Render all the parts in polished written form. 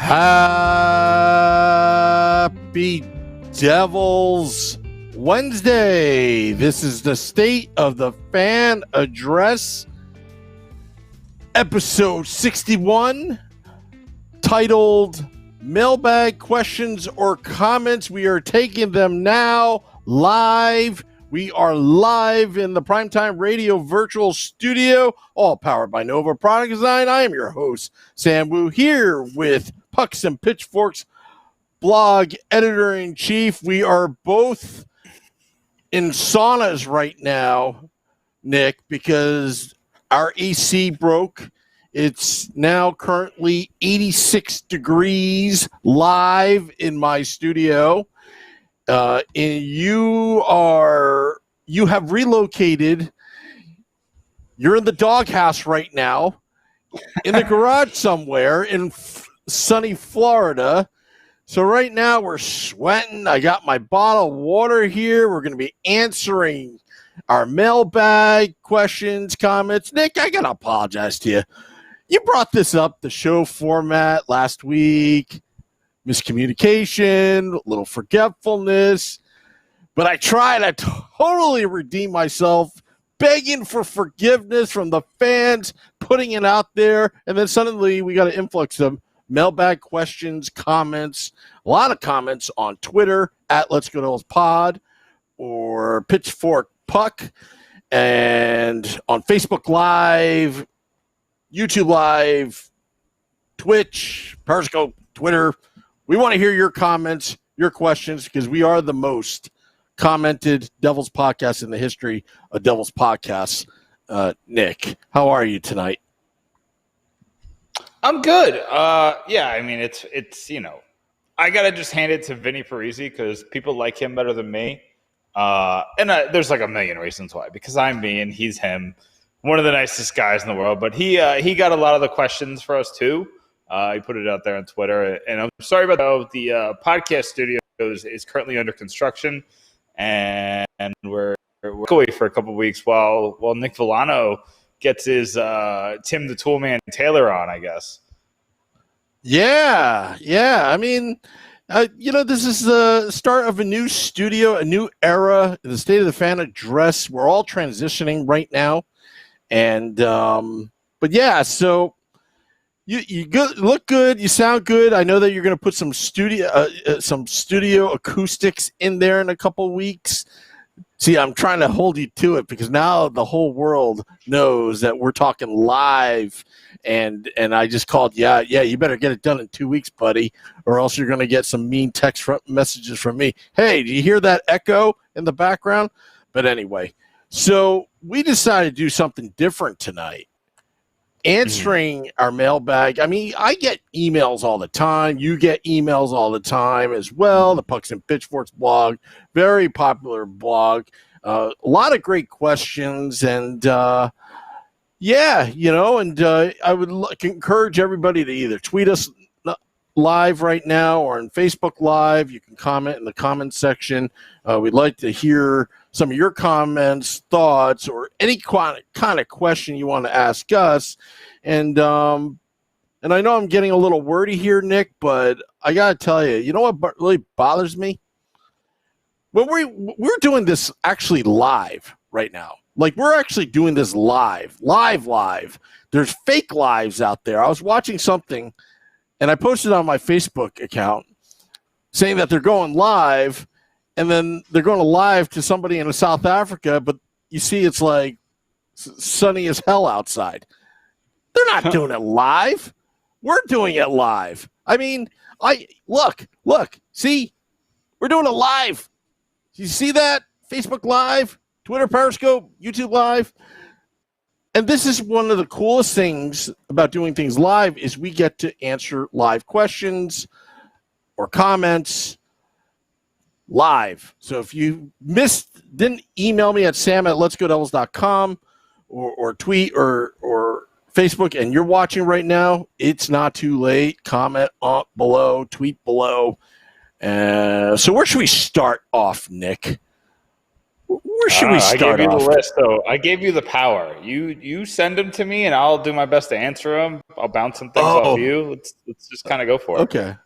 Happy Devils Wednesday. This is the State of the Fan Address, episode 61, titled Mailbag Questions or Comments. We are taking them now live. We are live in the Primetime Radio virtual studio, all powered by Nova Product Design. I am your host, Sam Wu, here with Pucks and Pitchforks blog editor-in-chief. We are both in saunas right now, Nick, because our AC broke. It's now currently 86 degrees live in my studio. And you have relocated. You're in the doghouse right now, in the garage somewhere in sunny Florida. So right now we're sweating. I got my bottle of water here. We're going to be answering our mailbag questions, comments. Nick, I got to apologize to you. You brought this up, the show format last week. Miscommunication, a little forgetfulness, but I tried to totally redeem myself, begging for forgiveness from the fans, putting it out there, and then suddenly we got an influx of mailbag questions, comments, a lot of comments on Twitter at Let's Go Devils Pod or Pitchfork Puck, and on Facebook Live, YouTube Live, Twitch, Periscope, Twitter. We want to hear your comments, your questions, because we are the most commented Devils podcast in the history of Devils podcasts. Nick, how are you tonight? I'm good. Yeah, I mean, it's I got to just hand it to Vinny Parisi because people like him better than me. And there's like a million reasons why, because I'm me and he's him. One of the nicest guys in the world. But he got a lot of the questions for us, too. He put it out there on Twitter, and I'm sorry about the podcast studio is currently under construction, and we're away for a couple of weeks while Nick Villano gets his Tim the Toolman Taylor on, I guess. Yeah. I mean, this is the start of a new studio, a new era, the State of the Fan Address. We're all transitioning right now, and but yeah, so. You look good. You sound good. I know that you're going to put some studio acoustics in there in a couple weeks. See, I'm trying to hold you to it because now the whole world knows that we're talking live, and I just called. Yeah. You better get it done in 2 weeks, buddy, or else you're going to get some mean text messages from me. Hey, do you hear that echo in the background? But anyway, so we decided to do something different tonight. Answering our mailbag. I mean, I get emails all the time. You get emails all the time as well. The Pucks and Pitchforks blog, very popular blog. A lot of great questions. And, I would encourage everybody to either tweet us live right now or on Facebook Live. You can comment in the comments section. We'd like to hear some of your comments, thoughts, or any kind of question you want to ask us. And I know I'm getting a little wordy here, Nick, but I got to tell you, you know what really bothers me? When we're doing this actually live right now. Like, we're actually doing this live. There's fake lives out there. I was watching something, and I posted on my Facebook account saying that they're going live, and then they're going live to somebody in South Africa, but you see it's like sunny as hell outside. They're not doing it live. We're doing it live. I mean, look, see? We're doing it live. You see that? Facebook Live, Twitter, Periscope, YouTube Live. And this is one of the coolest things about doing things live is we get to answer live questions or comments live. So if you didn't email me at sam@letsgodevils.com or tweet or Facebook and you're watching right now, it's not too late. Comment up below, tweet below. So where should we start off, Nick? Where should we I start gave you off? the list, though. I gave you the power. You send them to me, and I'll do my best to answer them. I'll bounce some things off you. Let's just kind of go for it.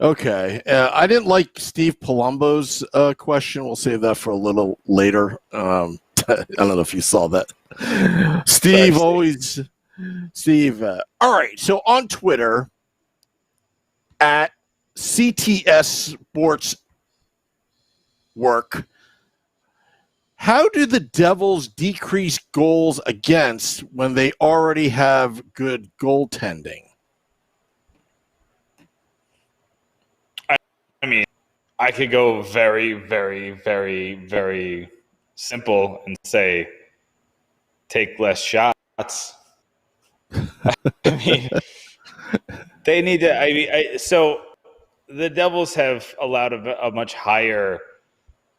Okay. I didn't like Steve Palumbo's question. We'll save that for a little later. I don't know if you saw that. Steve Sorry, always. Steve. All right. So on Twitter at CTS Sports Work. How do the Devils decrease goals against when they already have good goaltending? I mean, I could go very, very, very, very simple and say, take less shots. I mean, they need to. So the Devils have allowed a much higher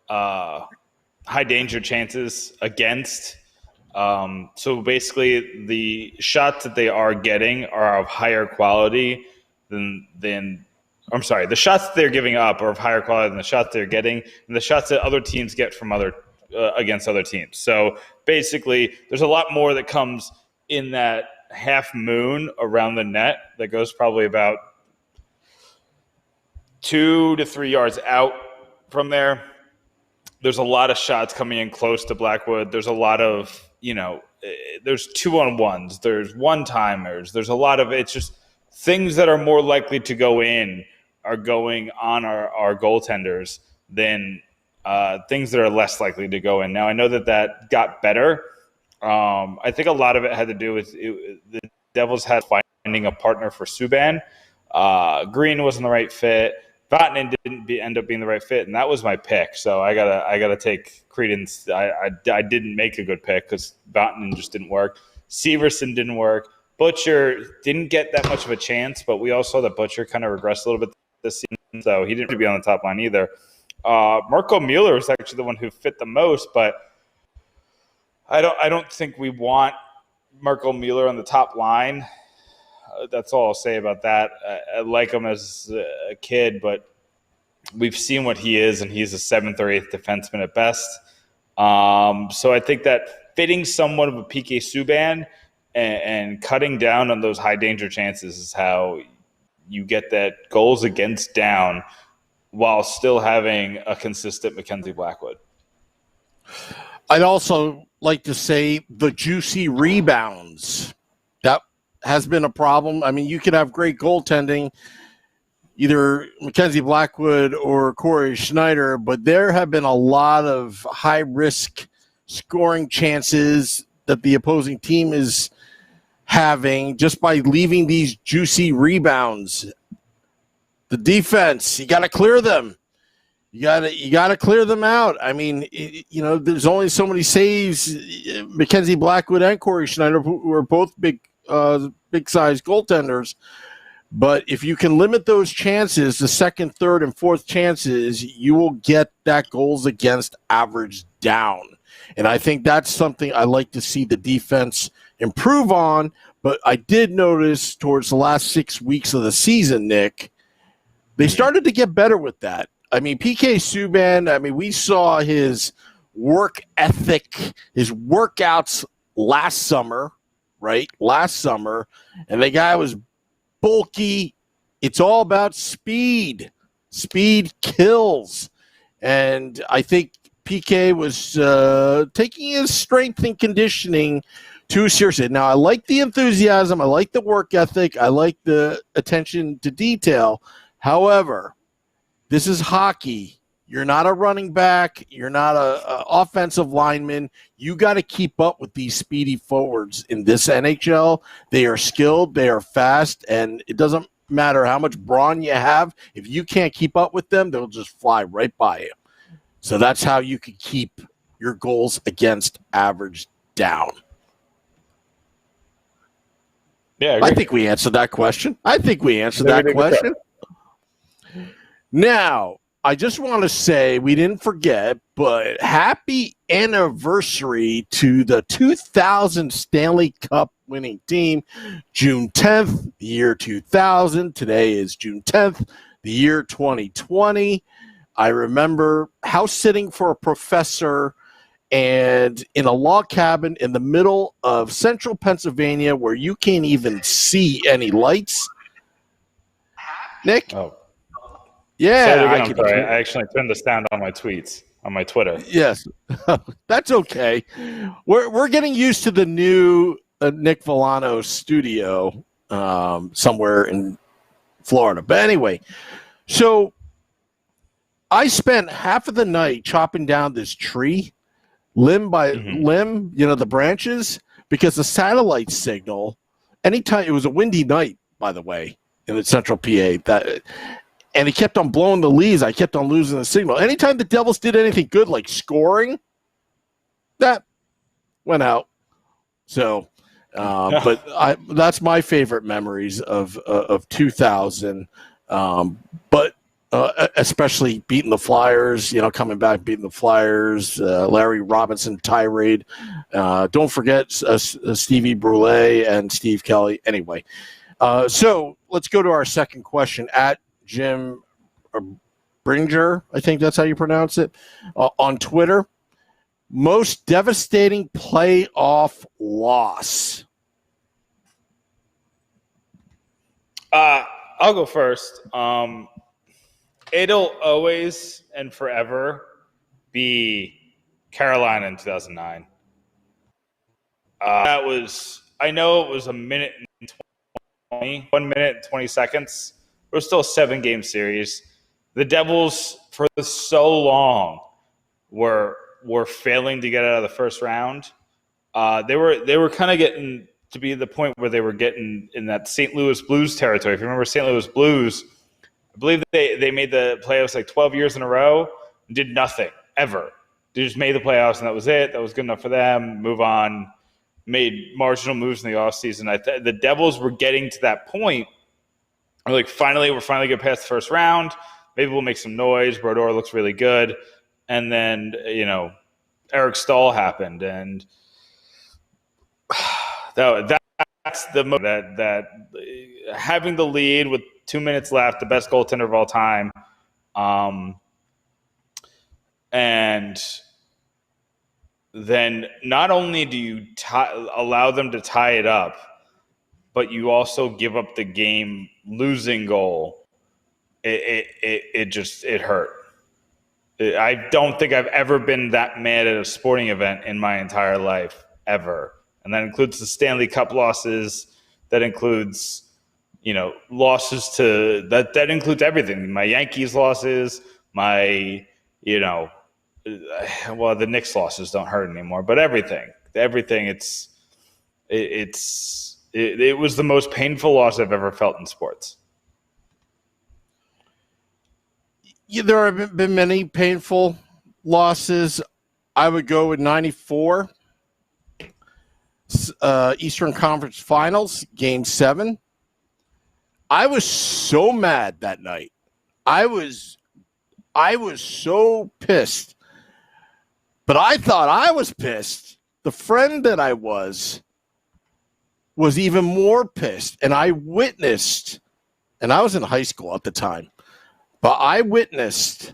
high danger chances against. So basically, the shots that they are getting are of higher quality than. I'm sorry, the shots that they're giving up are of higher quality than the shots they're getting, and the shots that other teams get from against other teams. So basically, there's a lot more that comes in that half moon around the net that goes probably about 2 to 3 yards out from there. There's a lot of shots coming in close to Blackwood. There's a lot of, there's 2-on-1s. There's one-timers. There's a lot of, it's just things that are more likely to go in are going on our goaltenders than things that are less likely to go in. Now, I know that got better. I think a lot of it had to do with the Devils had finding a partner for Subban. Green wasn't the right fit. Vatanen didn't end up being the right fit, and that was my pick. So I gotta take credence. I didn't make a good pick because Vatanen just didn't work. Severson didn't work. Butcher didn't get that much of a chance, but we all saw that Butcher kind of regressed a little bit this season, so he didn't really be on the top line either. Marco Mueller was actually the one who fit the most, but I don't think we want Marco Mueller on the top line. That's all I'll say about that. I like him as a kid, but we've seen what he is, and he's a 7th or 8th defenseman at best. So I think that fitting someone of a PK Subban and cutting down on those high danger chances is how you get that goals against down while still having a consistent Mackenzie Blackwood. I'd also like to say the juicy rebounds. That has been a problem. I mean, you could have great goaltending, either Mackenzie Blackwood or Corey Schneider, but there have been a lot of high-risk scoring chances that the opposing team is having just by leaving these juicy rebounds. The defense, you got to clear them. You got to clear them out. I mean, there's only so many saves. Mackenzie Blackwood and Corey Schneider, who are both big size goaltenders. But if you can limit those chances, the second, third, and fourth chances, you will get that goals against average down. And I think that's something I like to see the defense improve on. But I did notice towards the last 6 weeks of the season, Nick, they started to get better with that. I mean, PK Subban, we saw his work ethic, his workouts last summer, right? Last summer. And the guy was bulky. It's all about speed. Speed kills. And I think PK was taking his strength and conditioning too seriously. Now, I like the enthusiasm. I like the work ethic. I like the attention to detail. However, this is hockey. You're not a running back. You're not a offensive lineman. You got to keep up with these speedy forwards in this NHL. They are skilled. They are fast. And it doesn't matter how much brawn you have. If you can't keep up with them, they'll just fly right by you. So that's how you can keep your goals against average down. Yeah, I think we answered that question. Now, I just want to say we didn't forget, but happy anniversary to the 2000 Stanley Cup winning team, June 10th, the year 2000. Today is June 10th, the year 2020. I remember house sitting for a professor and in a log cabin in the middle of central Pennsylvania where you can't even see any lights. Nick? Oh. Yeah. Say it again, I'm sorry. I actually turned the sound on my tweets, on my Twitter. Yes. That's okay. We're getting used to the new Nick Villano studio somewhere in Florida. But anyway, so I spent half of the night chopping down this tree, limb by limb, the branches, because the satellite signal, anytime, it was a windy night, by the way, in the central PA, and it kept on blowing the leaves. I kept on losing the signal. Anytime the Devils did anything good, like scoring, that went out. So, but that's my favorite memories of 2000. But especially beating the Flyers, coming back, beating the Flyers, Larry Robinson tirade. Don't forget Stevie Brule and Steve Kelly. Anyway, so let's go to our second question at Jim Bringer, I think that's how you pronounce it, on Twitter. Most devastating playoff loss. I'll go first. It'll always and forever be Carolina in 2009. That was, I know it was 1 minute and 1 minute and 20 seconds. It was still a 7-game series. The Devils, for so long, were failing to get out of the first round. They were kind of getting to be the point where they were getting in that St. Louis Blues territory. If you remember St. Louis Blues, I believe they made the playoffs like 12 years in a row and did nothing, ever. They just made the playoffs, and that was it. That was good enough for them. Move on. Made marginal moves in the offseason. The Devils were getting to that point. We're like, we're finally get past the first round. Maybe we'll make some noise. Brodeur looks really good. And then, Eric Stahl happened. And that's the moment that having the lead with 2 minutes left, the best goaltender of all time. And then not only do you allow them to tie it up, but you also give up the game losing goal. It hurt. I don't think I've ever been that mad at a sporting event in my entire life, ever. And that includes the Stanley Cup losses. That includes, losses to that includes everything. My Yankees losses, my, well, the Knicks losses don't hurt anymore, but everything. It was the most painful loss I've ever felt in sports. Yeah, there have been many painful losses. I would go with 94. Eastern Conference Finals, Game 7. I was so mad that night. I was so pissed. But I thought I was pissed. The friend that I was even more pissed. And I witnessed, and I was in high school at the time, but I witnessed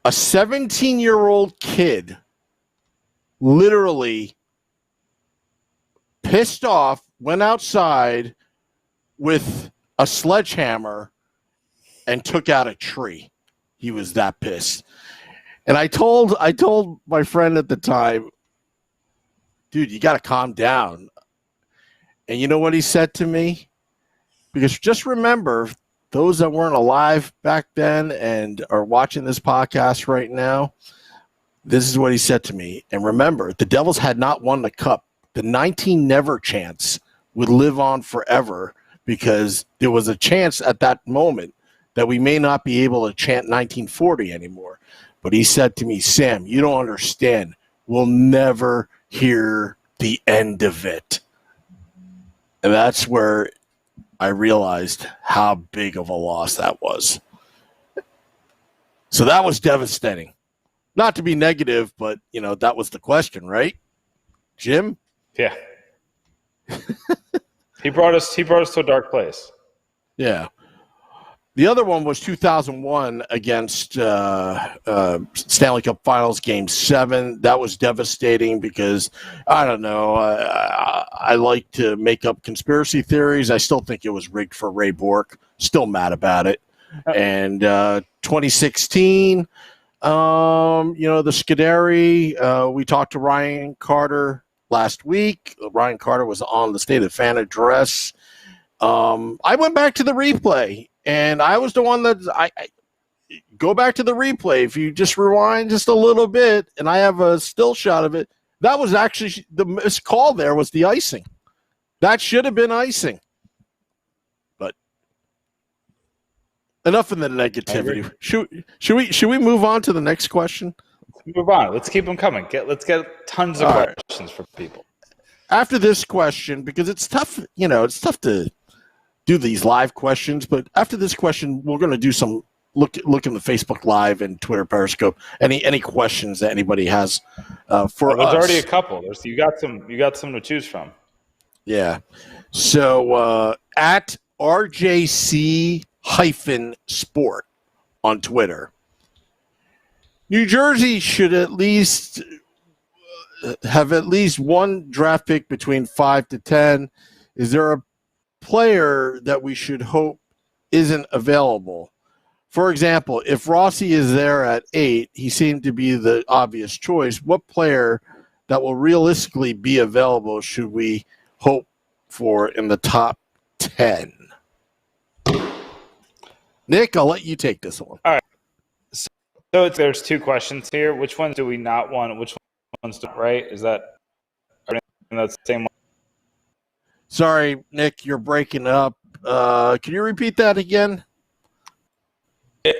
a 17-year-old kid literally pissed off, went outside with a sledgehammer and took out a tree. He was that pissed. And I told my friend at the time, dude, you got to calm down. And you know what he said to me? Because just remember, those that weren't alive back then and are watching this podcast right now, this is what he said to me. And remember, the Devils had not won the cup. The 19 never chance would live on forever because there was a chance at that moment that we may not be able to chant 1940 anymore. But he said to me, Sam, you don't understand. We'll never hear the end of it. And that's where I realized how big of a loss that was. So that was devastating. Not to be negative, but, that was the question, right? Jim? Yeah. He brought us to a dark place. Yeah. The other one was 2001 against Stanley Cup Finals Game 7. That was devastating because, I don't know, I like to make up conspiracy theories. I still think it was rigged for Ray Bourque. Still mad about it. And 2016, the Scuderi, we talked to Ryan Carter last week. Ryan Carter was on the State of Fan address. I went back to the replay. And I was the one that I go back to the replay. If you just rewind just a little bit, and I have a still shot of it, that was actually the missed call. There was the icing. That should have been icing. But enough of the negativity. Should we move on to the next question? Let's move on. Let's keep them coming. Let's get tons of questions from people. After this question, because it's tough. It's tough to do these live questions, but after this question, we're going to do some look in the Facebook Live and Twitter Periscope. Any questions that anybody has for us? There's already a couple. You got some to choose from. Yeah. So at RJC-Sport on Twitter, New Jersey should at least have at least one draft pick between 5 to 10. Is there a player that we should hope isn't available? For example, if Rossi is there at 8, he seemed to be the obvious choice. What player that will realistically be available should we hope for in the top 10? Nick, I'll let you take this one. All right. So there's two questions here. Which ones do we not want? Which ones do right? Is that the same one? Sorry, Nick, you're breaking up. Can you repeat that again? I'm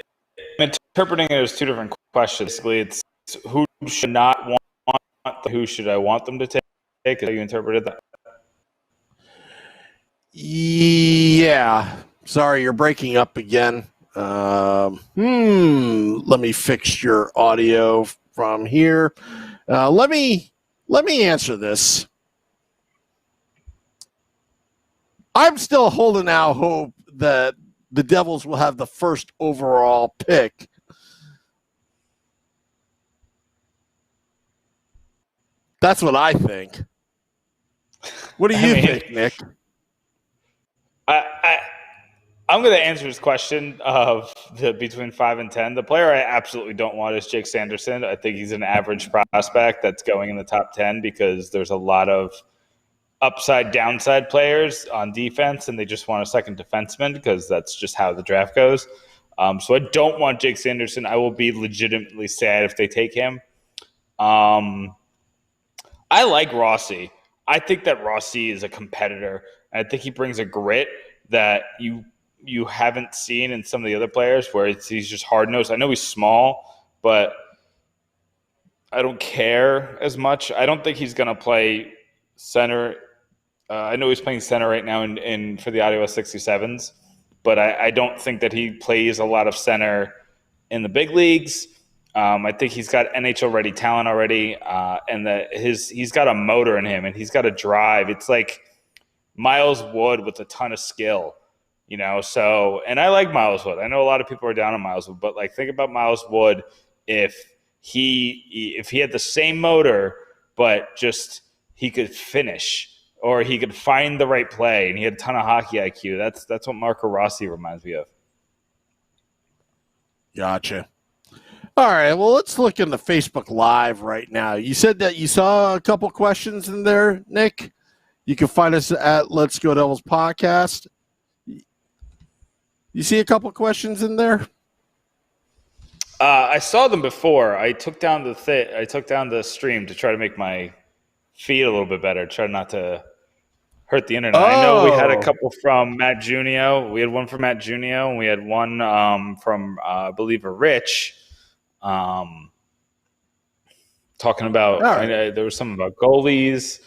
interpreting it as two different questions. Basically, it's who should not want, who should I want them to take? Is how you interpreted that? Yeah. Sorry, you're breaking up again. Let me fix your audio from here. Let me answer this. I'm still holding out hope that the Devils will have the first overall pick. That's what I think. What do you think, Nick? I'm going to answer his question of between 5 and 10. The player I absolutely don't want is Jake Sanderson. I think he's an average prospect that's going in the top 10 because there's a lot of upside downside players on defense, and they just want a second defenseman because that's just how the draft goes. So I don't want Jake Sanderson. I will be legitimately sad if they take him. I like Rossi. I think that Rossi is a competitor. I think he brings a grit that you haven't seen in some of the other players where he's just hard-nosed. I know he's small, but I don't care as much. I don't think he's going to play center. I know he's playing center right now in for the Ottawa 67s, but I don't think that he plays a lot of center in the big leagues. I think he's got NHL-ready talent already, and that he's got a motor in him, and he's got a drive. It's like Miles Wood with a ton of skill, So, and I like Miles Wood. I know a lot of people are down on Miles Wood, but think about Miles Wood if he had the same motor, but just he could finish. Or he could find the right play, and he had a ton of hockey IQ. That's what Marco Rossi reminds me of. Gotcha. All right, well, let's look in the Facebook Live right now. You said that you saw a couple questions in there, Nick. You can find us at Let's Go Devils Podcast. You see a couple questions in there? I saw them before. I took down the stream to try to make my feed a little bit better. Try not to hurt the internet. I know we had a couple from Matt Junio. We had one from Matt Junio, and we had one from I believe Rich. Talking about there was something about goalies.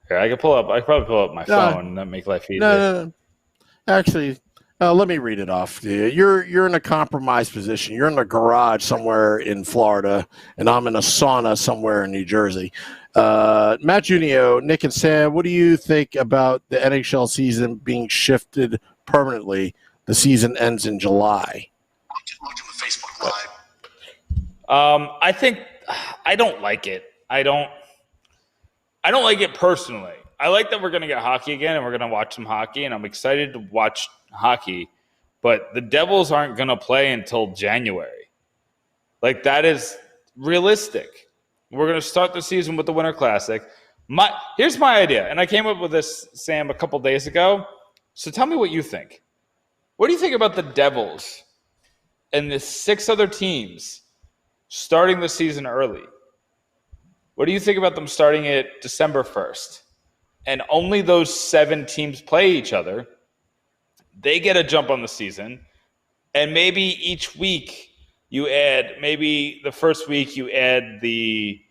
Here, I could probably pull up my phone and that make life easier. No. Actually, let me read it off to you. You're in a compromised position. You're in a garage somewhere in Florida, and I'm in a sauna somewhere in New Jersey. Matt Junio, Nick and Sam, what do you think about the NHL season being shifted permanently the season ends in July. Looked at the Facebook Live. I think I don't like it. I don't like it personally. I like that we're going to get hockey again and we're going to watch some hockey, and I'm excited to watch hockey. But the Devils aren't going to play until January. Like, that is realistic. We're going to start the season with the Winter Classic. Here's my idea, and I came up with this, Sam, a couple days ago. So tell me what you think. What do you think about the Devils and the 6 other teams starting the season early? What do you think about them starting it December 1st? And only those 7 teams play each other. They get a jump on the season. And maybe each week you add, maybe the first week you add the,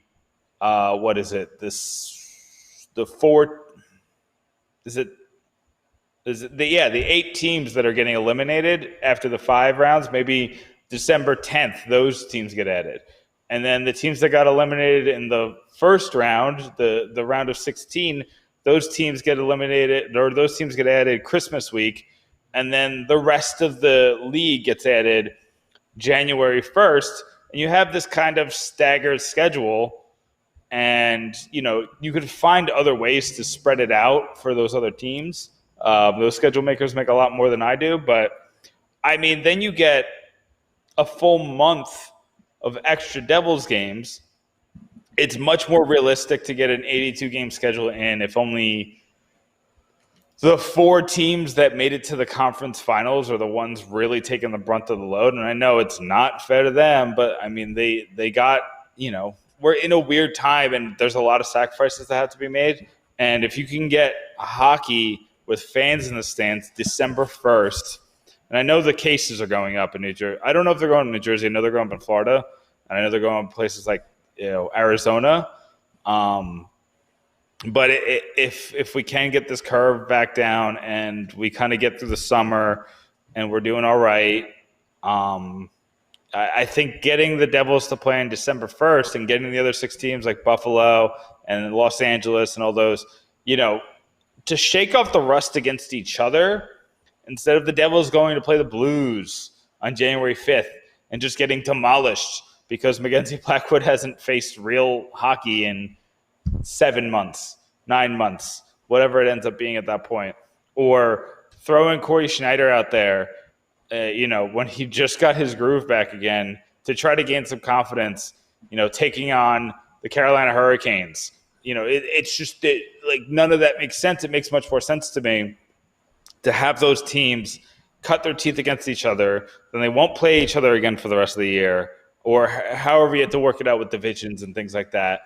the 8 teams that are getting eliminated after the 5 rounds. Maybe December 10th, those teams get added. And then the teams that got eliminated in the first round, the round of 16, those teams get eliminated, or those teams get added Christmas week. And then the rest of the league gets added January 1st. And you have this kind of staggered schedule. And, you could find other ways to spread it out for those other teams. Those schedule makers make a lot more than I do. But, then you get a full month of extra Devils games. It's much more realistic to get an 82-game schedule in if only the 4 teams that made it to the conference finals are the ones really taking the brunt of the load. And I know it's not fair to them, but, they got, we're in a weird time, and there's a lot of sacrifices that have to be made. And if you can get hockey with fans in the stands December 1st, and I know the cases are going up in New Jersey. I don't know if they're going to New Jersey. I know they're going up in Florida. And I know they're going to places like Arizona. But if we can get this curve back down and we kind of get through the summer and we're doing all right, I think getting the Devils to play on December 1st and getting the other 6 teams like Buffalo and Los Angeles and all those, to shake off the rust against each other instead of the Devils going to play the Blues on January 5th and just getting demolished because Mackenzie Blackwood hasn't faced real hockey in 7 months, 9 months, whatever it ends up being at that point. Or throwing Corey Schneider out there, when he just got his groove back again to try to gain some confidence, taking on the Carolina Hurricanes. It's just like none of that makes sense. It makes much more sense to me to have those teams cut their teeth against each other, then they won't play each other again for the rest of the year, or however you have to work it out with divisions and things like that,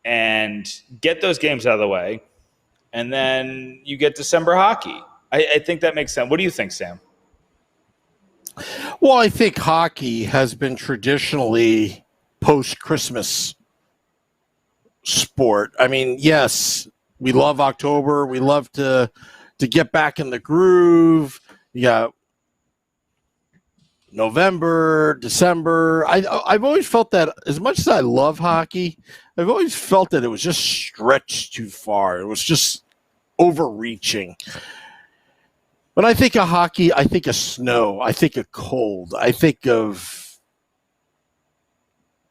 and get those games out of the way, and then you get December hockey. I think that makes sense. What do you think, Sam? Well, I think hockey has been traditionally post-Christmas sport. Yes, we love October. We love to get back in the groove. You got November, December. I've always felt that as much as I love hockey, I've always felt that it was just stretched too far. It was just overreaching. When I think of hockey, I think of snow. I think of cold. I think of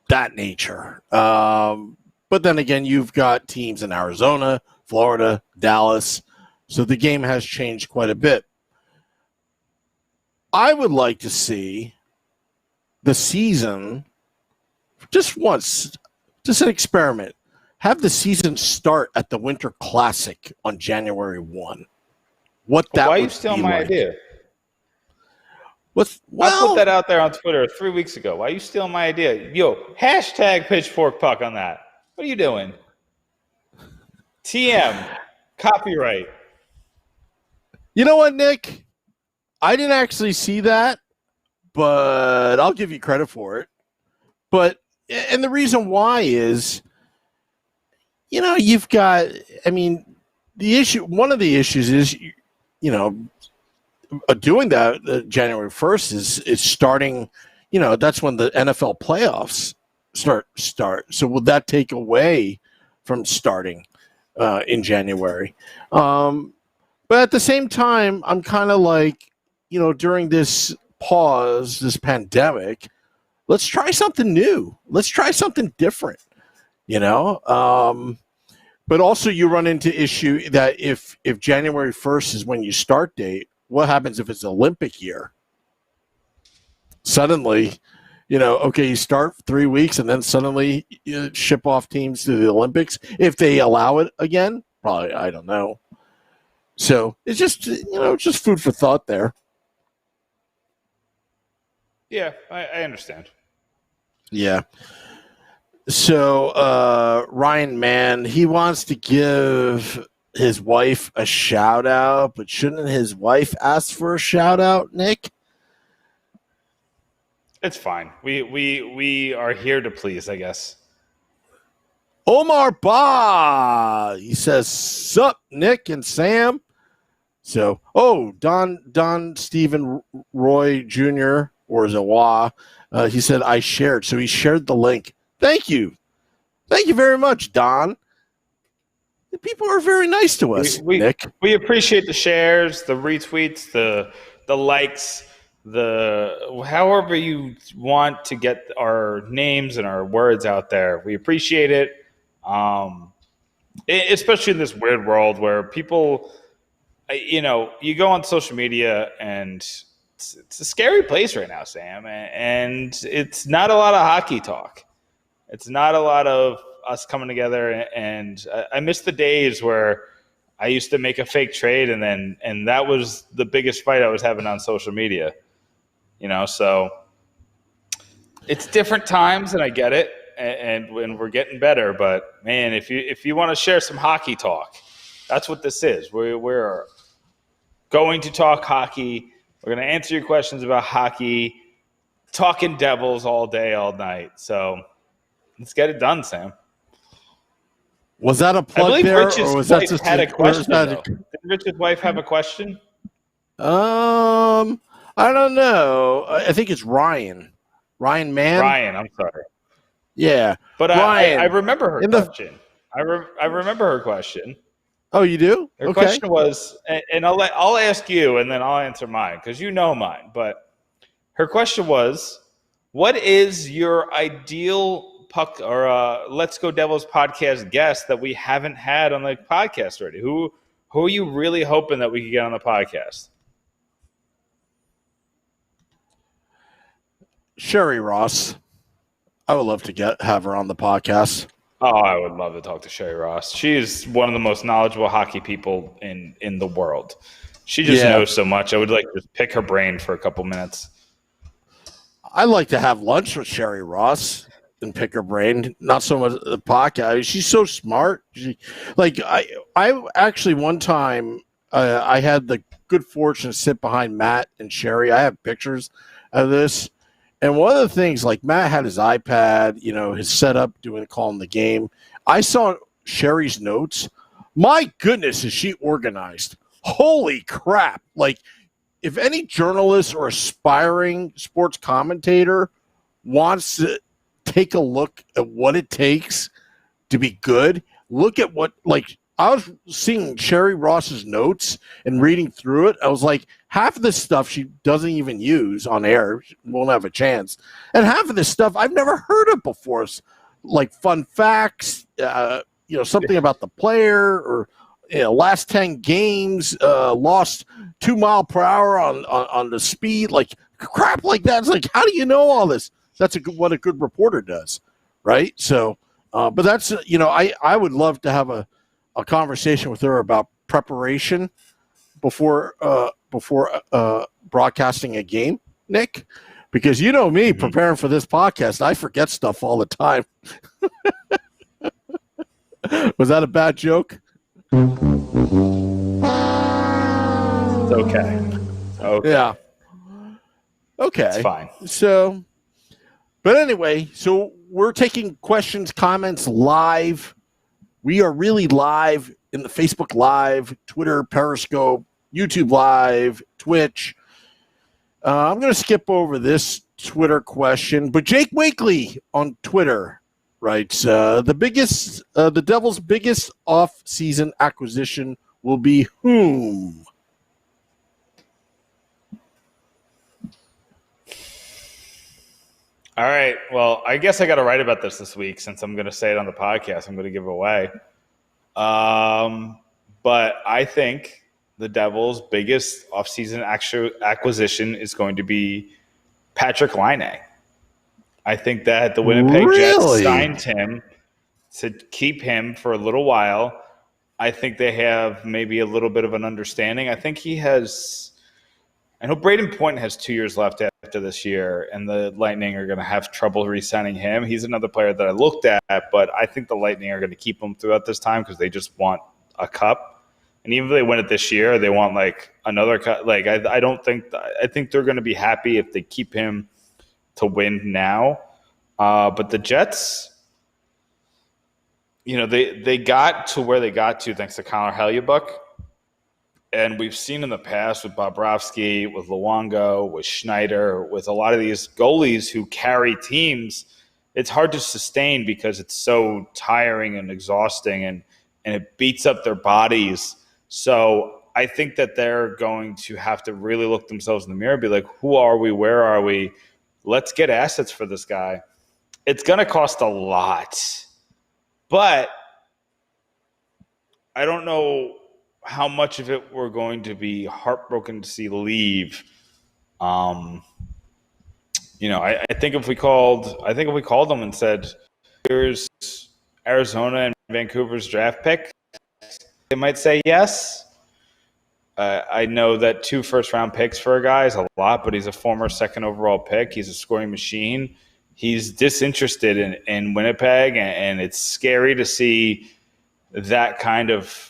that nature. But then again, you've got teams in Arizona, Florida, Dallas. So the game has changed quite a bit. I would like to see the season just once, just an experiment. Have the season start at the Winter Classic on January 1. Why are you stealing my idea? I put that out there on Twitter 3 weeks ago. Why are you stealing my idea? Yo, hashtag pitchfork puck on that. What are you doing? TM, copyright. You know what, Nick? I didn't actually see that, but I'll give you credit for it. And the reason why is, you've got, one of the issues is, doing that January 1st is starting, that's when the NFL playoffs start. So will that take away from starting in January? But at the same time, I'm kind of like, during this pause, this pandemic, let's try something new. Let's try something different, but also you run into issue that if January 1st is when you start date, what happens if it's Olympic year? Suddenly, okay, you start 3 weeks and then suddenly you ship off teams to the Olympics if they allow it again. Probably, I don't know. So it's just, just food for thought there. Yeah, I understand. Yeah. So Ryan Mann, he wants to give his wife a shout out, but shouldn't his wife ask for a shout out, Nick? It's fine. We are here to please, I guess. Omar Ba, he says, "Sup, Nick and Sam." So, Don Stephen Roy Jr. or Zawa, he said, "I shared." So he shared the link. Thank you very much, Don. The people are very nice to us, Nick. We appreciate the shares, the retweets, the likes, however you want to get our names and our words out there. We appreciate it. Especially in this weird world where people, you go on social media and it's a scary place right now, Sam, and it's not a lot of hockey talk. It's not a lot of us coming together, and I miss the days where I used to make a fake trade and that was the biggest fight I was having on social media. So it's different times, and I get it. And when we're getting better, but man, if you want to share some hockey talk, that's what this is. We're going to talk hockey. We're going to answer your questions about hockey, talking Devils all day, all night. So let's get it done, Sam. Was that a plug there, or was that just a question? Did Rich's wife have a question? I don't know. I think it's Ryan. Ryan Mann. Ryan, I'm sorry. Yeah, but Ryan, I remember her question. I remember her question. Oh, you do? Her question was, and I'll ask you, and then I'll answer mine because you know mine. But her question was, what is your ideal puck or Let's Go Devils podcast guest that we haven't had on the podcast already? Who are you really hoping that we could get on the podcast? Sherry Ross. I would love to have her on the podcast. Oh, I would love to talk to Sherry Ross. She is one of the most knowledgeable hockey people in the world. She just knows so much. I would like to just pick her brain for a couple minutes. I'd like to have lunch with Sherry Ross and pick her brain. Not so much the podcast. She's so smart. I actually one time I had the good fortune to sit behind Matt and Sherry. I have pictures of this. And one of the things, like Matt had his iPad, his setup, calling the game. I saw Sherry's notes. My goodness, is she organized? Holy crap. Like, if any journalist or aspiring sports commentator wants to take a look at what it takes to be good, look at I was seeing Sherry Ross's notes and reading through it. I was like, half of this stuff she doesn't even use on air. She won't have a chance. And half of this stuff I've never heard of before. Like fun facts, something about the player or last 10 games, lost 2 miles per hour on the speed, like crap like that. It's like, how do you know all this? That's what a good reporter does, right? So, but that's, I would love to have a conversation with her about preparation before broadcasting a game, Nick, because me preparing for this podcast, I forget stuff all the time. Was that a bad joke? It's okay. Yeah. Okay. It's fine. So, but anyway, so we're taking questions, comments live. We are really live in the Facebook Live, Twitter, Periscope, YouTube Live, Twitch. I'm going to skip over this Twitter question, but Jake Wakely on Twitter writes, the Devils' biggest off-season acquisition will be whom? All right. Well, I guess I got to write about this week since I'm going to say it on the podcast. I'm going to give it away. But I think the Devils' biggest offseason acquisition is going to be Patrick Laine. I think that the Winnipeg Jets signed him to keep him for a little while. I think they have maybe a little bit of an understanding. I think he has – I know Braden Point has 2 years left after this year, and the Lightning are going to have trouble re-signing him. He's another player that I looked at, but I think the Lightning are going to keep him throughout this time because they just want a cup. And even if they win it this year, they want like another cup. Like I don't think – I think they're going to be happy if they keep him to win now. But the Jets – they got to where they got to thanks to Connor Hellebuyck. And we've seen in the past with Bobrovsky, with Luongo, with Schneider, with a lot of these goalies who carry teams, it's hard to sustain because it's so tiring and exhausting and it beats up their bodies. So I think that they're going to have to really look themselves in the mirror and be like, who are we? Where are we? Let's get assets for this guy. It's going to cost a lot. But I don't know how much of it we're going to be heartbroken to see leave. I think if we called them and said, here's Arizona and Vancouver's draft pick, they might say yes. I know that 2 first-round picks for a guy is a lot, but he's a former second overall pick. He's a scoring machine. He's disinterested in Winnipeg, and it's scary to see that kind of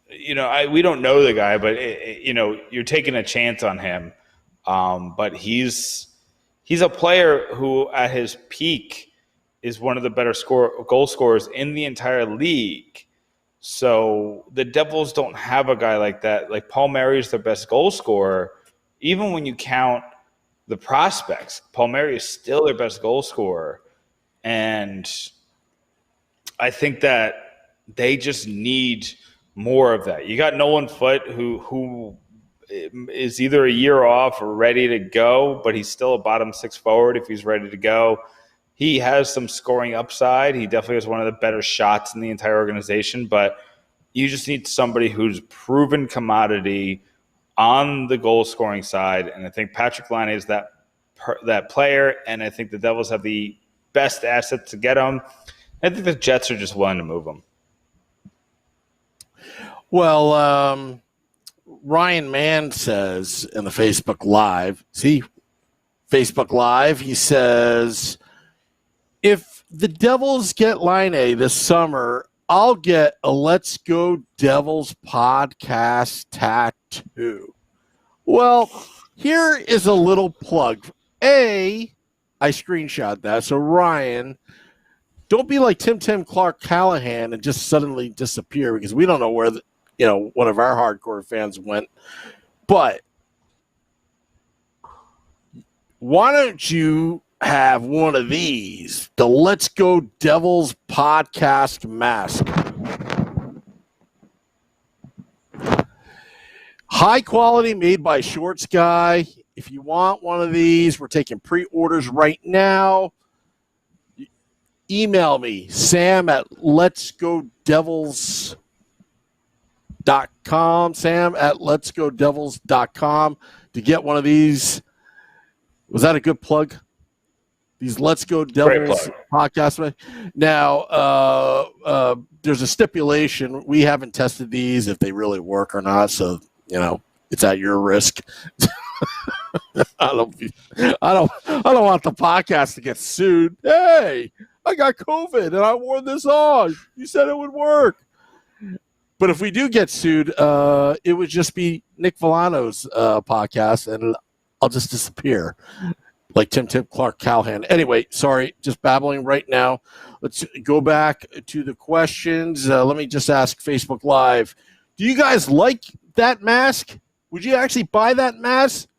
we don't know the guy, but you're taking a chance on him. But he's a player who at his peak is one of the better goal scorers in the entire league. So the Devils don't have a guy like that. Like Paul Mary is their best goal scorer. Even when you count the prospects, Paul Mary is still their best goal scorer. And I think that they just need more of that. You got Nolan Foote, who is either a year off or ready to go, but he's still a bottom 6 forward if he's ready to go. He has some scoring upside. He definitely has one of the better shots in the entire organization, but you just need somebody who's proven commodity on the goal scoring side. And I think Patrick Laine is that player, and I think the Devils have the best asset to get him. I think the Jets are just willing to move him. Well, Ryan Mann says in the Facebook Live, he says, if the Devils get Laine this summer, I'll get a Let's Go Devils podcast tattoo. Well, here is a little plug. I screenshot that. So, Ryan, don't be like Tim Clark Callahan and just suddenly disappear because we don't know where one of our hardcore fans went. But why don't you have one of these, the Let's Go Devils podcast mask? High quality, made by Shorts Guy. If you want one of these, we're taking pre-orders right now. Email me, Sam at letsgodevils.com, Sam at letsgodevils.com to get one of these. Was that a good plug? These Let's Go Devils podcasts. Now, there's a stipulation. We haven't tested these if they really work or not, so it's at your risk. I don't want the podcast to get sued. Hey, I got COVID and I wore this on. You said it would work. But if we do get sued, it would just be Nick Villano's podcast, and I'll just disappear like Tim Clark Callahan. Anyway, sorry, just babbling right now. Let's go back to the questions. Let me just ask Facebook Live. Do you guys like that mask? Would you actually buy that mask?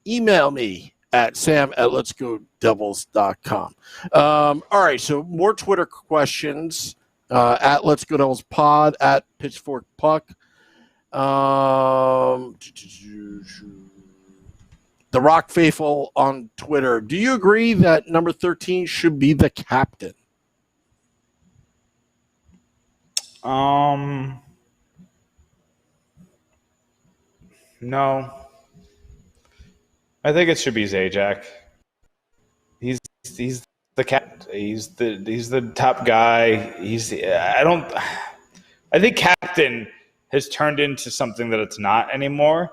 Email me at sam@letsgodevils.com. All right, so more Twitter questions at Let's Go Devils Pod, at Pitchfork Puck. The Rock Faithful on Twitter. Do you agree that number 13 should be the captain? No. I think it should be Zajac. He's the captain. He's the top guy. I think captain has turned into something that it's not anymore.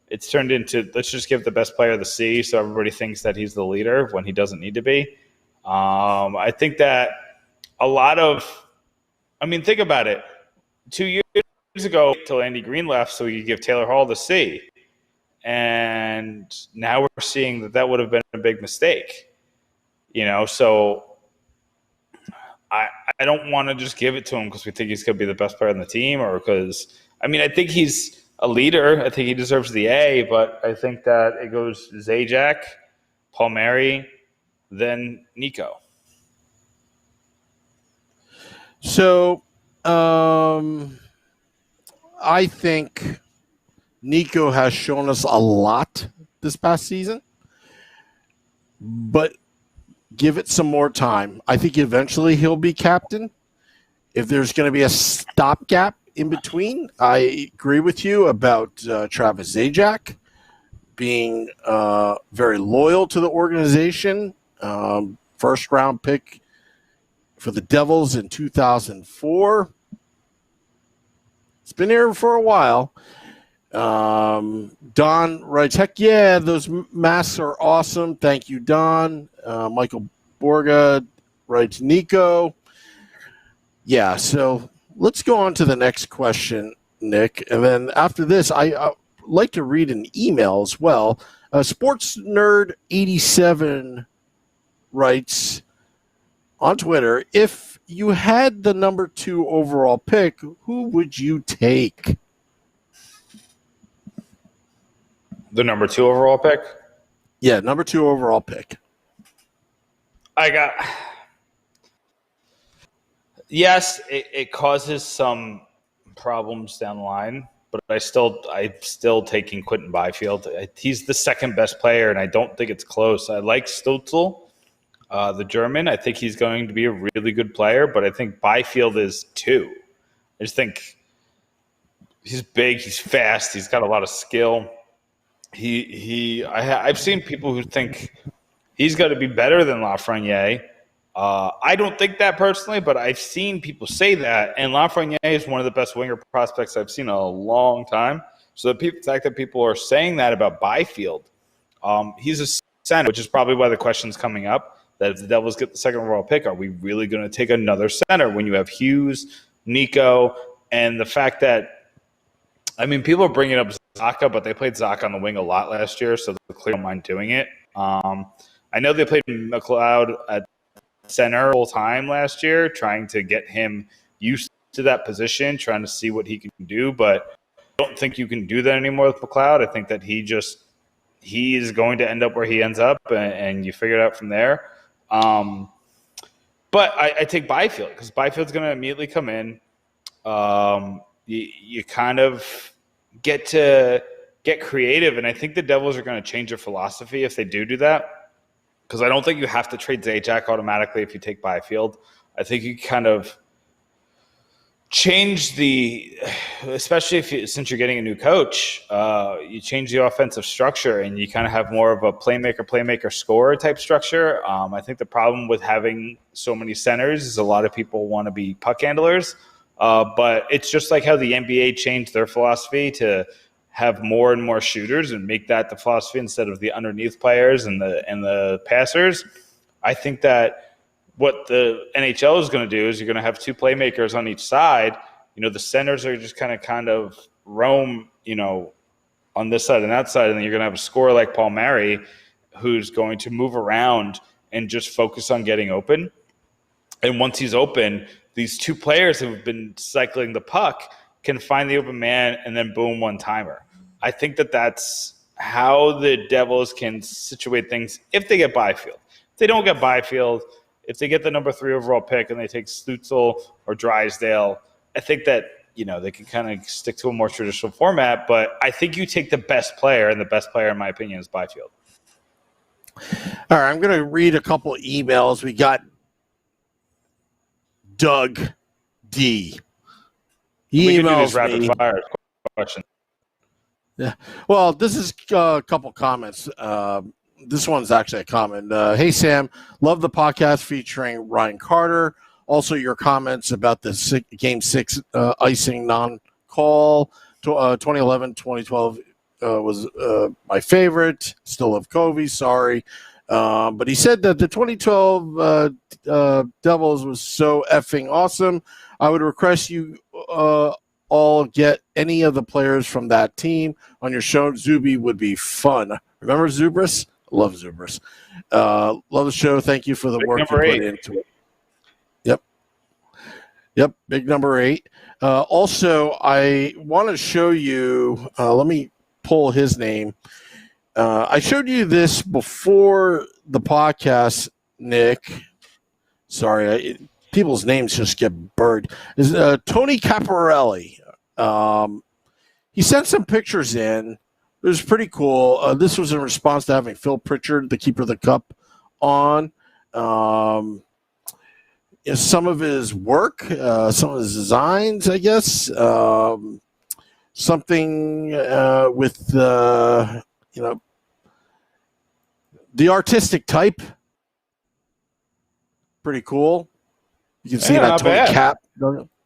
It's turned into, let's just give the best player the C so everybody thinks that he's the leader when he doesn't need to be. I think that think about it. 2 years ago, till Andy Green left, so you give Taylor Hall the C. And now we're seeing that would have been a big mistake. So I don't want to just give it to him because we think he's going to be the best player on the team, or because I think he's a leader. I think he deserves the A, but I think that it goes Zajac, Palmieri, then Nico. So I think Nico has shown us a lot this past season, but give it some more time. I think eventually he'll be captain. If there's going to be a stopgap in between, I agree with you about Travis Zajac being very loyal to the organization. First round pick for the Devils in 2004. It's been here for a while. Don writes, heck yeah, those masks are awesome. Thank you, Don. Michael Borga writes, Nico. Yeah, so let's go on to the next question, Nick. And then after this, I like to read an email as well. Sports Nerd 87 writes on Twitter, if you had the number 2 overall pick, who would you take? The number 2 overall pick? Yeah, number 2 overall pick. Yes, it causes some problems down the line, but I'm still taking Quentin Byfield. He's the second best player, and I don't think it's close. I like Stützle, the German. I think he's going to be a really good player, but I think Byfield is 2. I just think he's big, he's fast, he's got a lot of skill. I've seen people who think he's got to be better than Lafreniere. I don't think that personally, but I've seen people say that, and Lafreniere is one of the best winger prospects I've seen in a long time. So the fact that people are saying that about Byfield, he's a center, which is probably why the question's coming up, that if the Devils get the second overall pick, are we really going to take another center when you have Hughes, Nico, and the fact that, people are bringing up Zaka, but they played Zaka on the wing a lot last year, so they clearly don't mind doing it. I know they played McLeod at center the whole time last year, trying to get him used to that position, trying to see what he can do, but I don't think you can do that anymore with McLeod. I think that he is going to end up where he ends up, and you figure it out from there. But I take Byfield because Byfield's going to immediately come in. You kind of get creative, and I think the Devils are going to change their philosophy if they do that, because I don't think you have to trade Zajac automatically if you take Byfield. I think you kind of change especially since you're getting a new coach, you change the offensive structure and you kind of have more of a playmaker scorer type structure. I think the problem with having so many centers is a lot of people want to be puck handlers, but it's just like how the NBA changed their philosophy to have more and more shooters and make that the philosophy instead of the underneath players and the passers. I think that what the NHL is going to do is you're going to have 2 playmakers on each side. The centers are just kind of roam, on this side and that side, and then you're going to have a scorer like Palmieri who's going to move around and just focus on getting open. And once he's open, these 2 players who have been cycling the puck can find the open man and then boom, one-timer. I think that that's how the Devils can situate things if they get Byfield. If they don't get Byfield, if they get the number 3 overall pick and they take Stützle or Drysdale, I think that, they can kind of stick to a more traditional format. But I think you take the best player, and the best player, in my opinion, is Byfield. All right, I'm going to read a couple emails. We got Doug D. He We could do these emails rapid me. fire questions. Yeah. Well, this is a couple comments. This one's actually a comment. Hey, Sam, love the podcast featuring Ryan Carter. Also, your comments about the Game 6 icing non-call. 2011, 2012 was my favorite. Still love Covey, sorry. But he said that the 2012 Devils was so effing awesome. I would request you all get any of the players from that team on your show. Zuby would be fun. Remember Zubris? Love Zubris. Love the show. Thank you for the work you put into it. Yep. Big number 8. Also, I want to show you, let me pull his name. I showed you this before the podcast, Nick. Sorry, people's names just get buried. Is Tony Caparelli. He sent some pictures in. It was pretty cool. This was in response to having Phil Pritchard, the keeper of the cup, on. Some of his work, some of his designs, I guess. Something with the artistic type. Pretty cool. You can see that Tony Cap.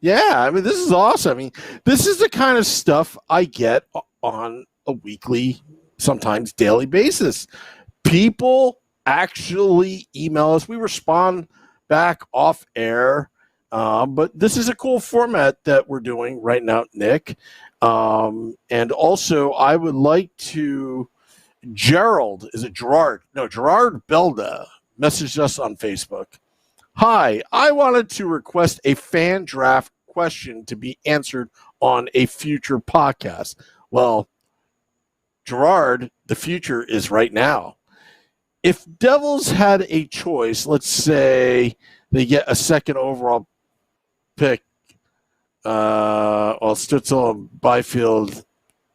Yeah, I mean, this is awesome. I mean, this is the kind of stuff I get on a weekly, sometimes daily basis. People actually email us. We respond back off air. But this is a cool format that we're doing right now, Nick. And also, I would like to... Gerald Belda messaged us on Facebook. Hi, I wanted to request a fan draft question to be answered on a future podcast. Well, Gerard, the future is right now. If Devils had a choice, let's say they get a second overall pick, Stutzel and Byfield,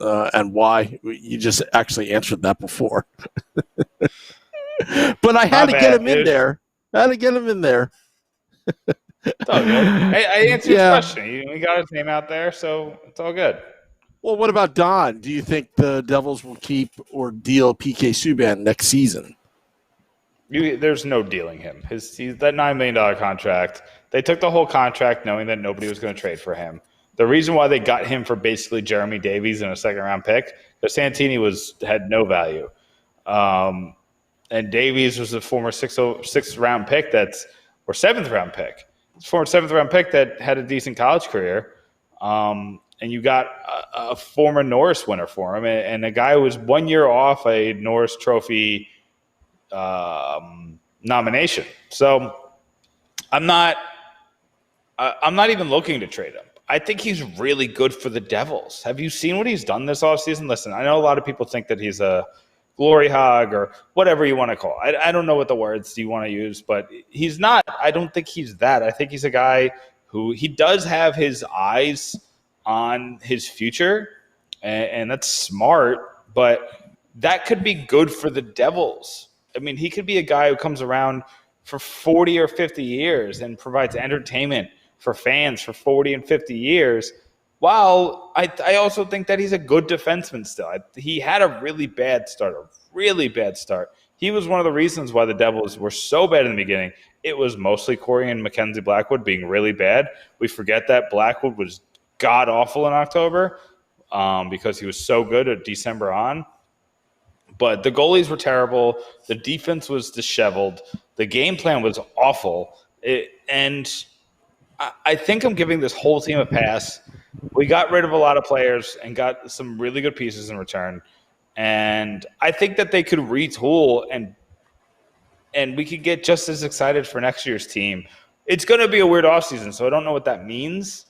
and why? You just actually answered that before. But I had to get him in there. It's all good. I answered his question. We got his name out there, so it's all good. Well, what about Don? Do you think the Devils will keep or deal PK Subban next season? There's no dealing him. He's that $9 million contract. They took the whole contract knowing that nobody was going to trade for him. The reason why they got him for basically Jeremy Davies in a second-round pick, because Santini had no value. And Davies was a former sixth-round pick or seventh-round pick. It's a former seventh-round pick that had a decent college career. And you got a former Norris winner for him, and a guy who was 1 year off a Norris Trophy nomination. So I'm not even looking to trade him. I think he's really good for the Devils. Have you seen what he's done this offseason? Listen, I know a lot of people think that he's a glory hog or whatever you want to call it. I don't know what the words you want to use, but he's not. I don't think he's that. I think he's a guy who he does have his eyes on his future, and that's smart, but that could be good for the Devils. I mean, he could be a guy who comes around for 40 or 50 years and provides entertainment for fans for 40 and 50 years. While I also think that he's a good defenseman still. He had a really bad start. He was one of the reasons why the Devils were so bad in the beginning. It was mostly Corey and Mackenzie Blackwood being really bad. We forget that Blackwood was god-awful in October because he was so good at December on. But the goalies were terrible. The defense was disheveled. The game plan was awful. And I think I'm giving this whole team a pass. We got rid of a lot of players and got some really good pieces in return. And I think that they could retool and we could get just as excited for next year's team. It's going to be a weird offseason, so I don't know what that means.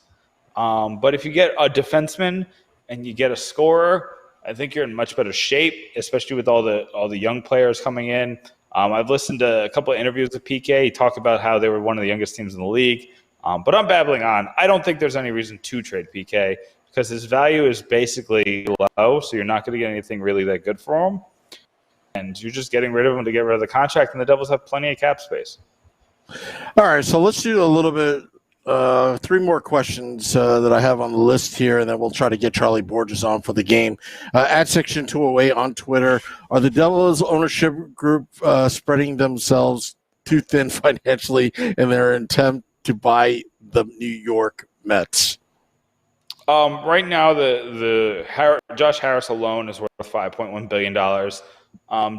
But if you get a defenseman and you get a scorer, I think you're in much better shape, especially with all the young players coming in. I've listened to a couple of interviews with PK. He talked about how they were one of the youngest teams in the league. But I'm babbling on. I don't think there's any reason to trade PK because his value is basically low, so you're not going to get anything really that good for him. and you're just getting rid of him to get rid of the contract, and the Devils have plenty of cap space. All right, so let's do a little bit. 3 more questions that I have on the list here, and then we'll try to get Charlie Borges on for the game. At Section 208 on Twitter, are the Devils ownership group spreading themselves too thin financially in their attempt to buy the New York Mets? Right now, Josh Harris alone is worth $5.1 billion.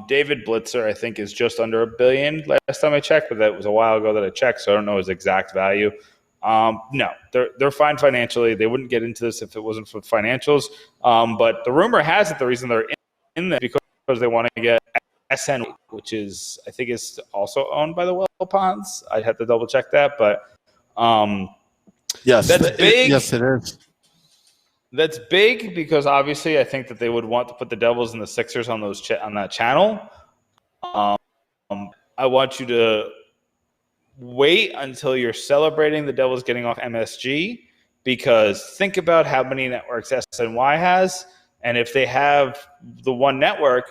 David Blitzer, I think, is just under $1 billion last time I checked, but that was a while ago that I checked, so I don't know his exact value. No, they're fine financially. They wouldn't get into this if it wasn't for financials. But the rumor has it the reason they're in this because they want to get SN, which is, I think, is also owned by the Wilpons. I'd have to double check that, but yes, that's big. Yes, it is. That's big because obviously I think that they would want to put the Devils and the Sixers on on that channel. I want you to wait until you're celebrating the Devils getting off MSG, because think about how many networks SNY has, and if they have the one network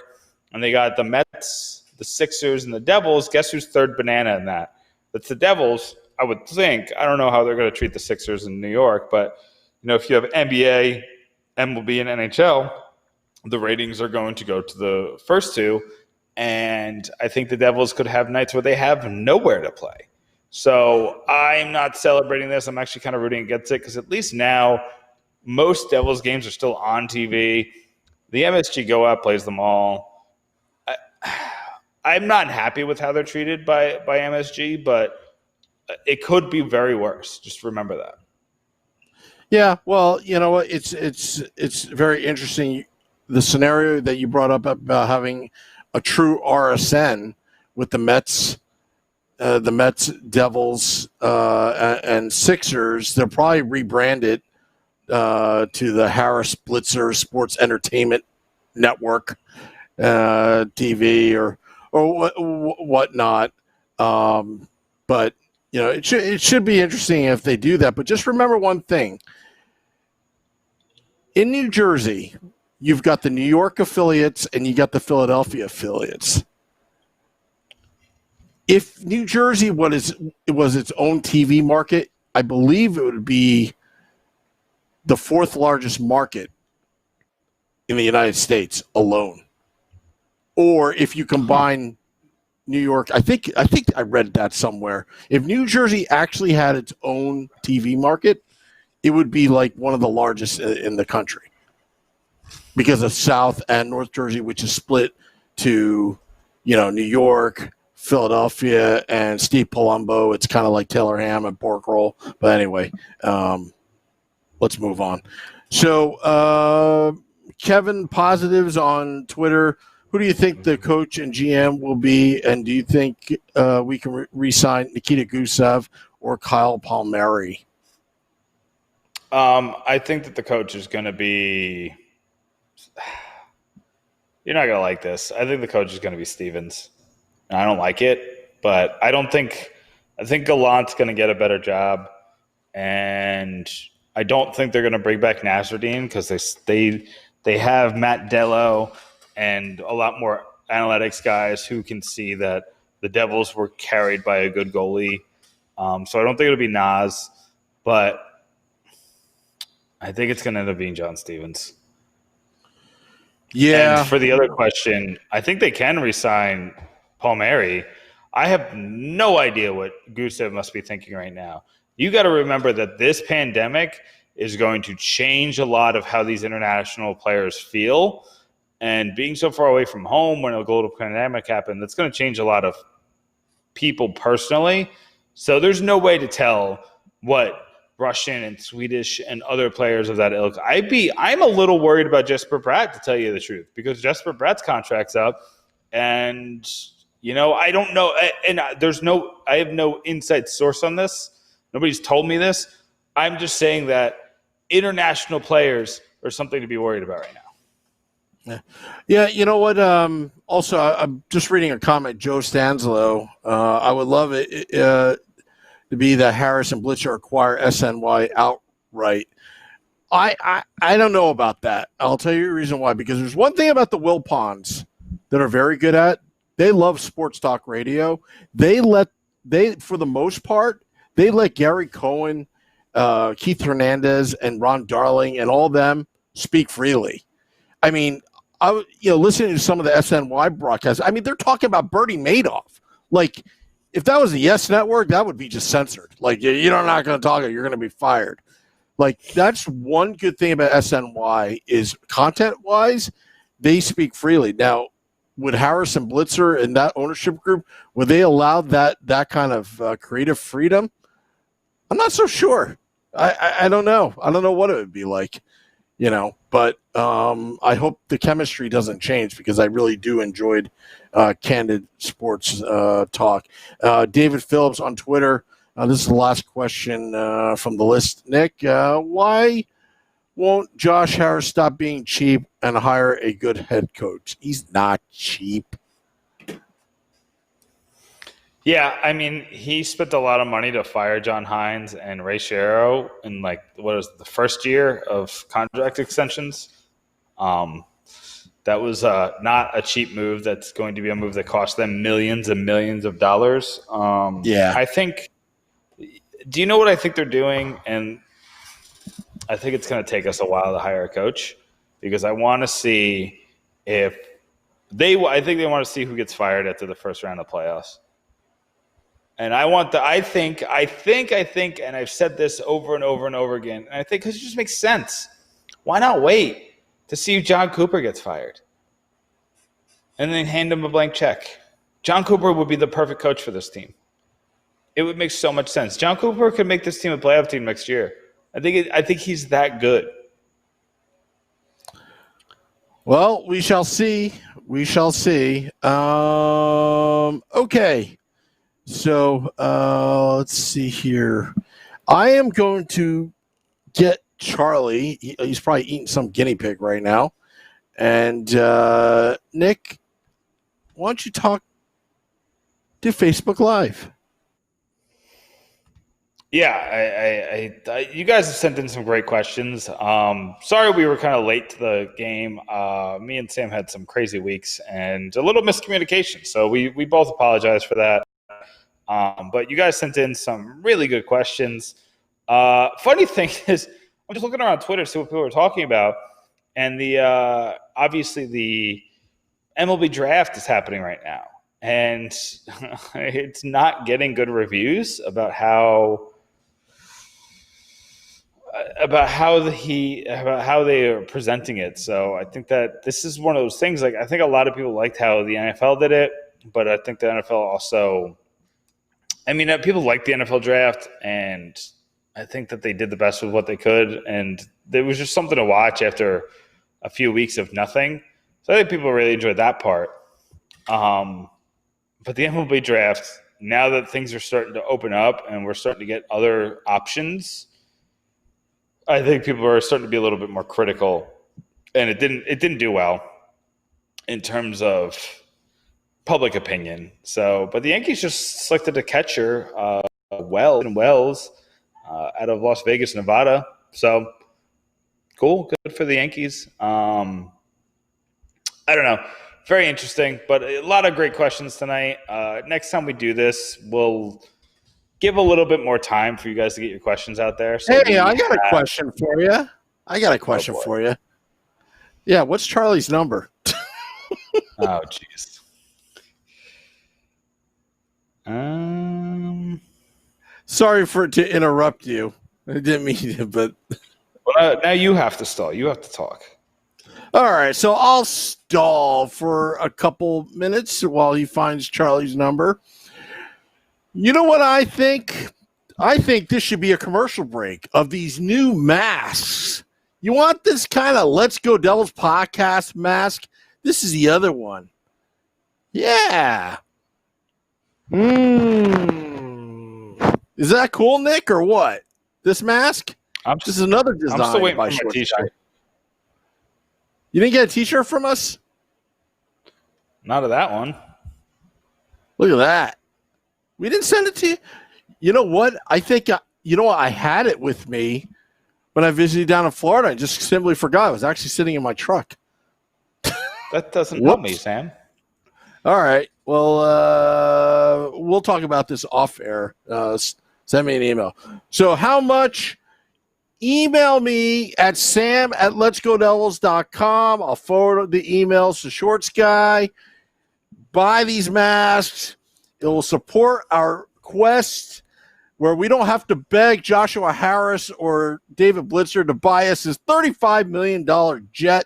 and they got the Mets, the Sixers, and the Devils, guess who's third banana in that? That's the Devils, I would think. I don't know how they're going to treat the Sixers in New York, but if you have NBA, MLB, and NHL, the ratings are going to go to the first two, and I think the Devils could have nights where they have nowhere to play. So I'm not celebrating this. I'm actually kind of rooting against it because at least now most Devils games are still on TV. The MSG Go app plays them all. I'm not happy with how they're treated by MSG, but it could be very worse. Just remember that. Yeah, well, you know what? It's very interesting, the scenario that you brought up about having a true RSN with the Mets, Devils, and Sixers. They'll probably rebrand it to the Harris Blitzer Sports Entertainment Network TV or whatnot. But it should be interesting if they do that. But just remember one thing. In New Jersey, you've got the New York affiliates and you got the Philadelphia affiliates. If New Jersey was its own TV market, I believe it would be the 4th largest market in the United States alone. Or if you combine New York, I think I read that somewhere. If New Jersey actually had its own TV market, it would be like one of the largest in the country because of South and North Jersey, which is split to, New York, Philadelphia, and Steve Palumbo. It's kind of like Taylor Ham and Pork Roll. But anyway, let's move on. So, Kevin, positives on Twitter. Who do you think the coach and GM will be? And do you think we can re-sign Nikita Gusev or Kyle Palmieri? I think that the coach is going to be – you're not going to like this. I think the coach is going to be Stevens. And I don't like it, but I think Gallant's going to get a better job. And I don't think they're going to bring back Nasruddin because they have Matt Dello and a lot more analytics guys who can see that the Devils were carried by a good goalie. So I don't think it'll be Nas, but I think it's going to end up being John Stevens. Yeah. And for the other question, I think they can re-sign Palmieri. I have no idea what Gusev must be thinking right now. You got to remember that this pandemic is going to change a lot of how these international players feel. And being so far away from home when a global pandemic happened, that's going to change a lot of people personally. So there's no way to tell what Russian and Swedish and other players of that ilk. I'm a little worried about Jesper Bratt, to tell you the truth, because Jesper Bratt's contract's up, and I don't know, and I have no inside source on this. Nobody's told me this. I'm just saying that international players are something to be worried about right now. Yeah, you know what? Also, I'm just reading a comment, Joe Stanzelo. I would love it to be that Harris and Blitzer acquire SNY outright. I don't know about that. I'll tell you the reason why. Because there's one thing about the Wilpons that are very good at. They love sports talk radio. For the most part, they let Gary Cohen, Keith Hernandez, and Ron Darling, and all them speak freely. I mean, listening to some of the SNY broadcasts, I mean, they're talking about Bernie Madoff. Like, if that was the Yes Network, that would be just censored. Like, you're not going to talk it. You're going to be fired. Like, that's one good thing about SNY is content-wise, they speak freely. Now, would Harrison Blitzer and that ownership group, would they allow that kind of creative freedom? I'm not so sure. I don't know. I don't know what it would be like, but I hope the chemistry doesn't change because I really do enjoyed candid sports talk. David Phillips on Twitter. This is the last question from the list. Nick, why won't Josh Harris stop being cheap and hire a good head coach? He's not cheap. Yeah, I mean, he spent a lot of money to fire John Hines and Ray Shero in the first year of contract extensions. That was not a cheap move. That's going to be a move that cost them millions and millions of dollars. I think. Do you know what I think they're doing? And I think it's going to take us a while to hire a coach because I want to see if I think they want to see who gets fired after the first round of playoffs. And I think, and I've said this over and over and over again, and I think because it just makes sense. Why not wait to see if John Cooper gets fired? And then hand him a blank check. John Cooper would be the perfect coach for this team. It would make so much sense. John Cooper could make this team a playoff team next year. I think he's that good. Well, we shall see. Okay. So let's see here. I am going to get Charlie. He's probably eating some guinea pig right now. And Nick, why don't you talk to Facebook Live? Yeah, you guys have sent in some great questions. Sorry we were kind of late to the game. Me and Sam had some crazy weeks and a little miscommunication. So we both apologize for that. But you guys sent in some really good questions. Funny thing is, I'm just looking around Twitter to see what people are talking about. And obviously the MLB draft is happening right now. And it's not getting good reviews about how they are presenting it. So I think that this is one of those things. Like, I think a lot of people liked how the NFL did it, but I think the NFL also, people like the NFL draft, and I think that they did the best with what they could. And there was just something to watch after a few weeks of nothing. So I think people really enjoyed that part. But the MLB draft, now that things are starting to open up and we're starting to get other options, I think people are starting to be a little bit more critical, and it didn't do well in terms of public opinion. So, but the Yankees just selected a catcher, Wells, out of Las Vegas, Nevada. So, cool, good for the Yankees. I don't know, very interesting, but a lot of great questions tonight. Next time we do this, we'll give a little bit more time for you guys to get your questions out there. So hey, I got a question for you. Yeah, what's Charlie's number? Oh, jeez. Sorry to interrupt you. I didn't mean to, but well, now you have to stall. You have to talk. All right, so I'll stall for a couple minutes while he finds Charlie's number. You know what I think? I think this should be a commercial break of these new masks. You want this kind of Let's Go Devils podcast mask? This is the other one. Yeah. Is that cool, Nick, or what? This mask? This is another design. I'm still waiting by for my t-shirt. You didn't get a t-shirt from us? Not of that one. Look at that. We didn't send it to you. You know what? I think, I had it with me when I visited down in Florida. I just simply forgot. It was actually sitting in my truck. That doesn't help me, Sam. All right. Well, we'll talk about this off air. Send me an email. So how much? Email me at sam@letsgodevils.com. I'll forward the emails to Shorts Guy. Buy these masks. It will support our quest where we don't have to beg Joshua Harris or David Blitzer to buy us his $35 million jet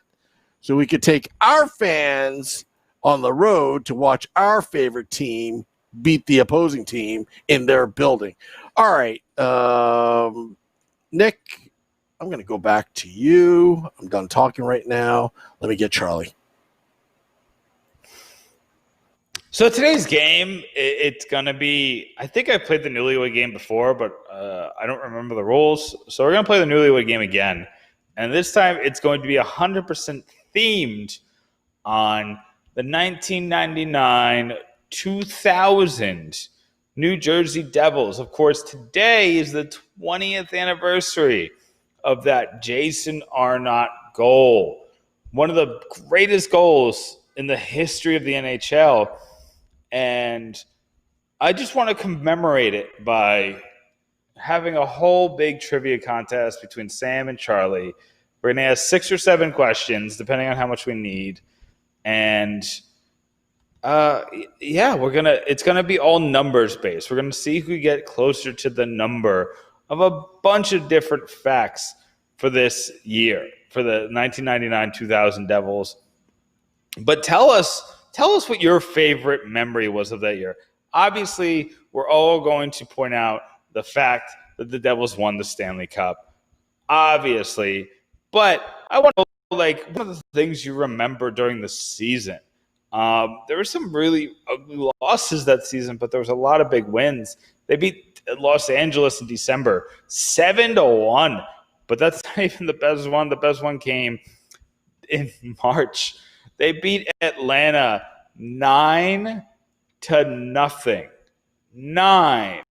so we could take our fans on the road to watch our favorite team beat the opposing team in their building. All right. Nick, I'm going to go back to you. I'm done talking right now. Let me get Charlie. So today's game, it's going to be, I think I played the Newlywed game before, but I don't remember the rules. So we're going to play the Newlywed game again. And this time it's going to be 100% themed on the 1999-2000 New Jersey Devils. Of course, today is the 20th anniversary of that Jason Arnott goal. One of the greatest goals in the history of the NHL. And I just want to commemorate it by having a whole big trivia contest between Sam and Charlie. We're going to ask 6 or 7 questions, depending on how much we need. And it's going to be all numbers based. We're going to see who can get closer to the number of a bunch of different facts for this year, for the 1999-2000 Devils. But tell us what your favorite memory was of that year. Obviously, we're all going to point out the fact that the Devils won the Stanley Cup. Obviously. But I want to know, one of the things you remember during the season. There were some really ugly losses that season, but there was a lot of big wins. They beat Los Angeles in December 7-1. But that's not even the best one. The best one came in March. They beat Atlanta 9-0. 9-0.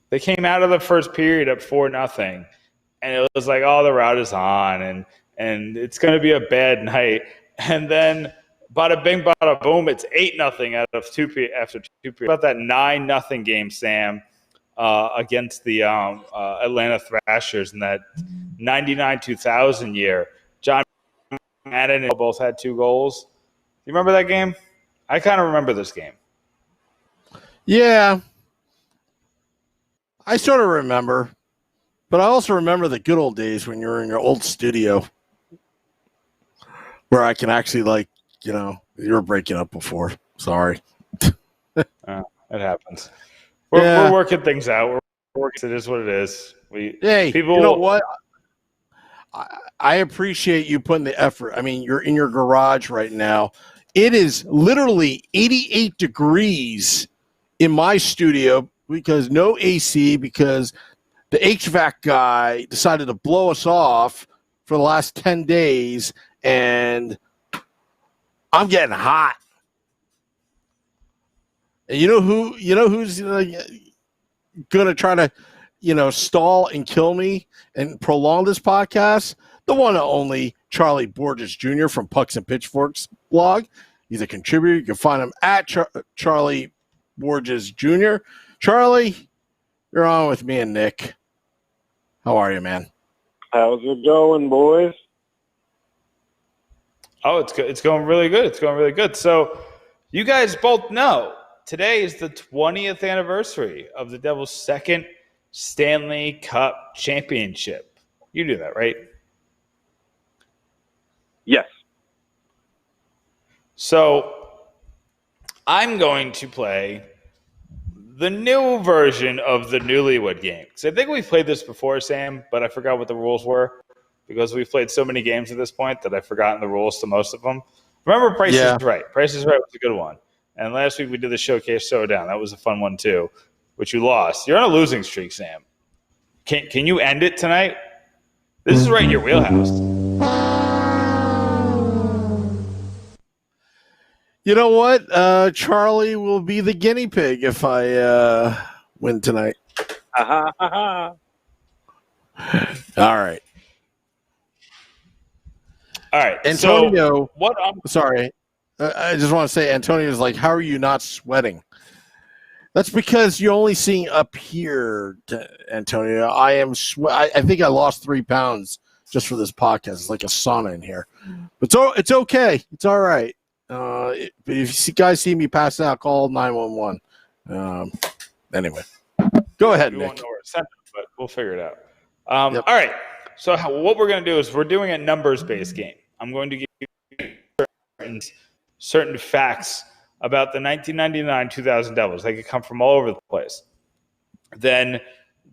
They came out of the first period at 4-0, and it was like, oh, the route is on, and it's going to be a bad night. And then, bada bing, bada boom, it's 8-0 out of after 2 periods. About that 9-0 game, Sam, against the Atlanta Thrashers in that 99-2000 year. John Madden and both had 2 goals. You remember that game? I kind of remember this game. Yeah. I sort of remember. But I also remember the good old days when you were in your old studio where I can actually, you were breaking up before. Sorry. It happens. We're working things out. It is what it is. You know what? I appreciate you putting the effort. I mean, you're in your garage right now. It is literally 88 degrees in my studio because no AC, because the HVAC guy decided to blow us off for the last 10 days, and I'm getting hot. And you know who's going to try to, stall and kill me and prolong this podcast? The one and only Charlie Borges Jr. from Pucks and Pitchforks blog. He's a contributor. You can find him at Charlie Borges Jr. Charlie, you're on with me and Nick. How are you, man? How's it going, boys? Oh, it's good. It's going really good. It's going really good. So you guys both know today is the 20th anniversary of the Devils' second Stanley Cup championship. You knew that, right? Yes. So I'm going to play the new version of the Newlywed game. Because I think we've played this before, Sam, but I forgot what the rules were because we've played so many games at this point that I've forgotten the rules to most of them. Remember Price is Right. Price is Right was a good one. And last week we did the Showcase Showdown. That was a fun one too, which you lost. You're on a losing streak, Sam. Can you end it tonight? This is right in your wheelhouse. You know what? Charlie will be the guinea pig if I win tonight. Ha ha. All right. All right. Antonio. So sorry. I just want to say, Antonio's like, how are you not sweating? That's because you're only seeing up here, Antonio. I am I think I lost 3 pounds just for this podcast. It's like a sauna in here. But it's okay. It's all right. But if you guys see me pass out, call 911. Anyway, go ahead, We Nick. won't know where to send it, but we'll figure it out. Yep. All right. So what we're going to do is we're doing a numbers-based game. I'm going to give you certain facts about the 1999-2000 Devils. They could come from all over the place. Then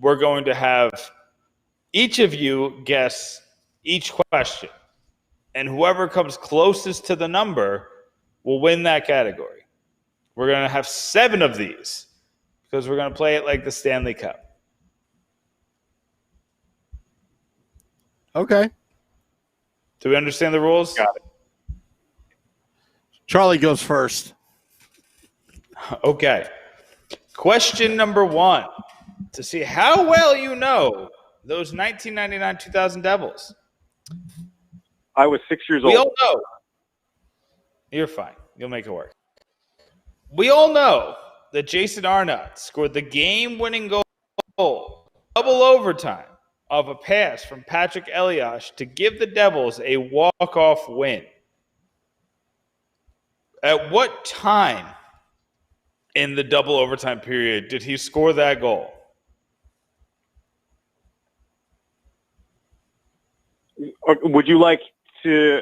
we're going to have each of you guess each question. And whoever comes closest to the number will win that category. We're going to have 7 of these because we're going to play it like the Stanley Cup. Okay. Do we understand the rules? Got it. Charlie goes first. Okay. Question number 1. To see how well you know those 1999-2000 Devils. I was 6 years We old. all know. You're fine. You'll make it work. We all know that Jason Arnott scored the game-winning goal, double overtime, of a pass from Patrick Elias to give the Devils a walk-off win. At what time in the double overtime period did he score that goal? Would you like to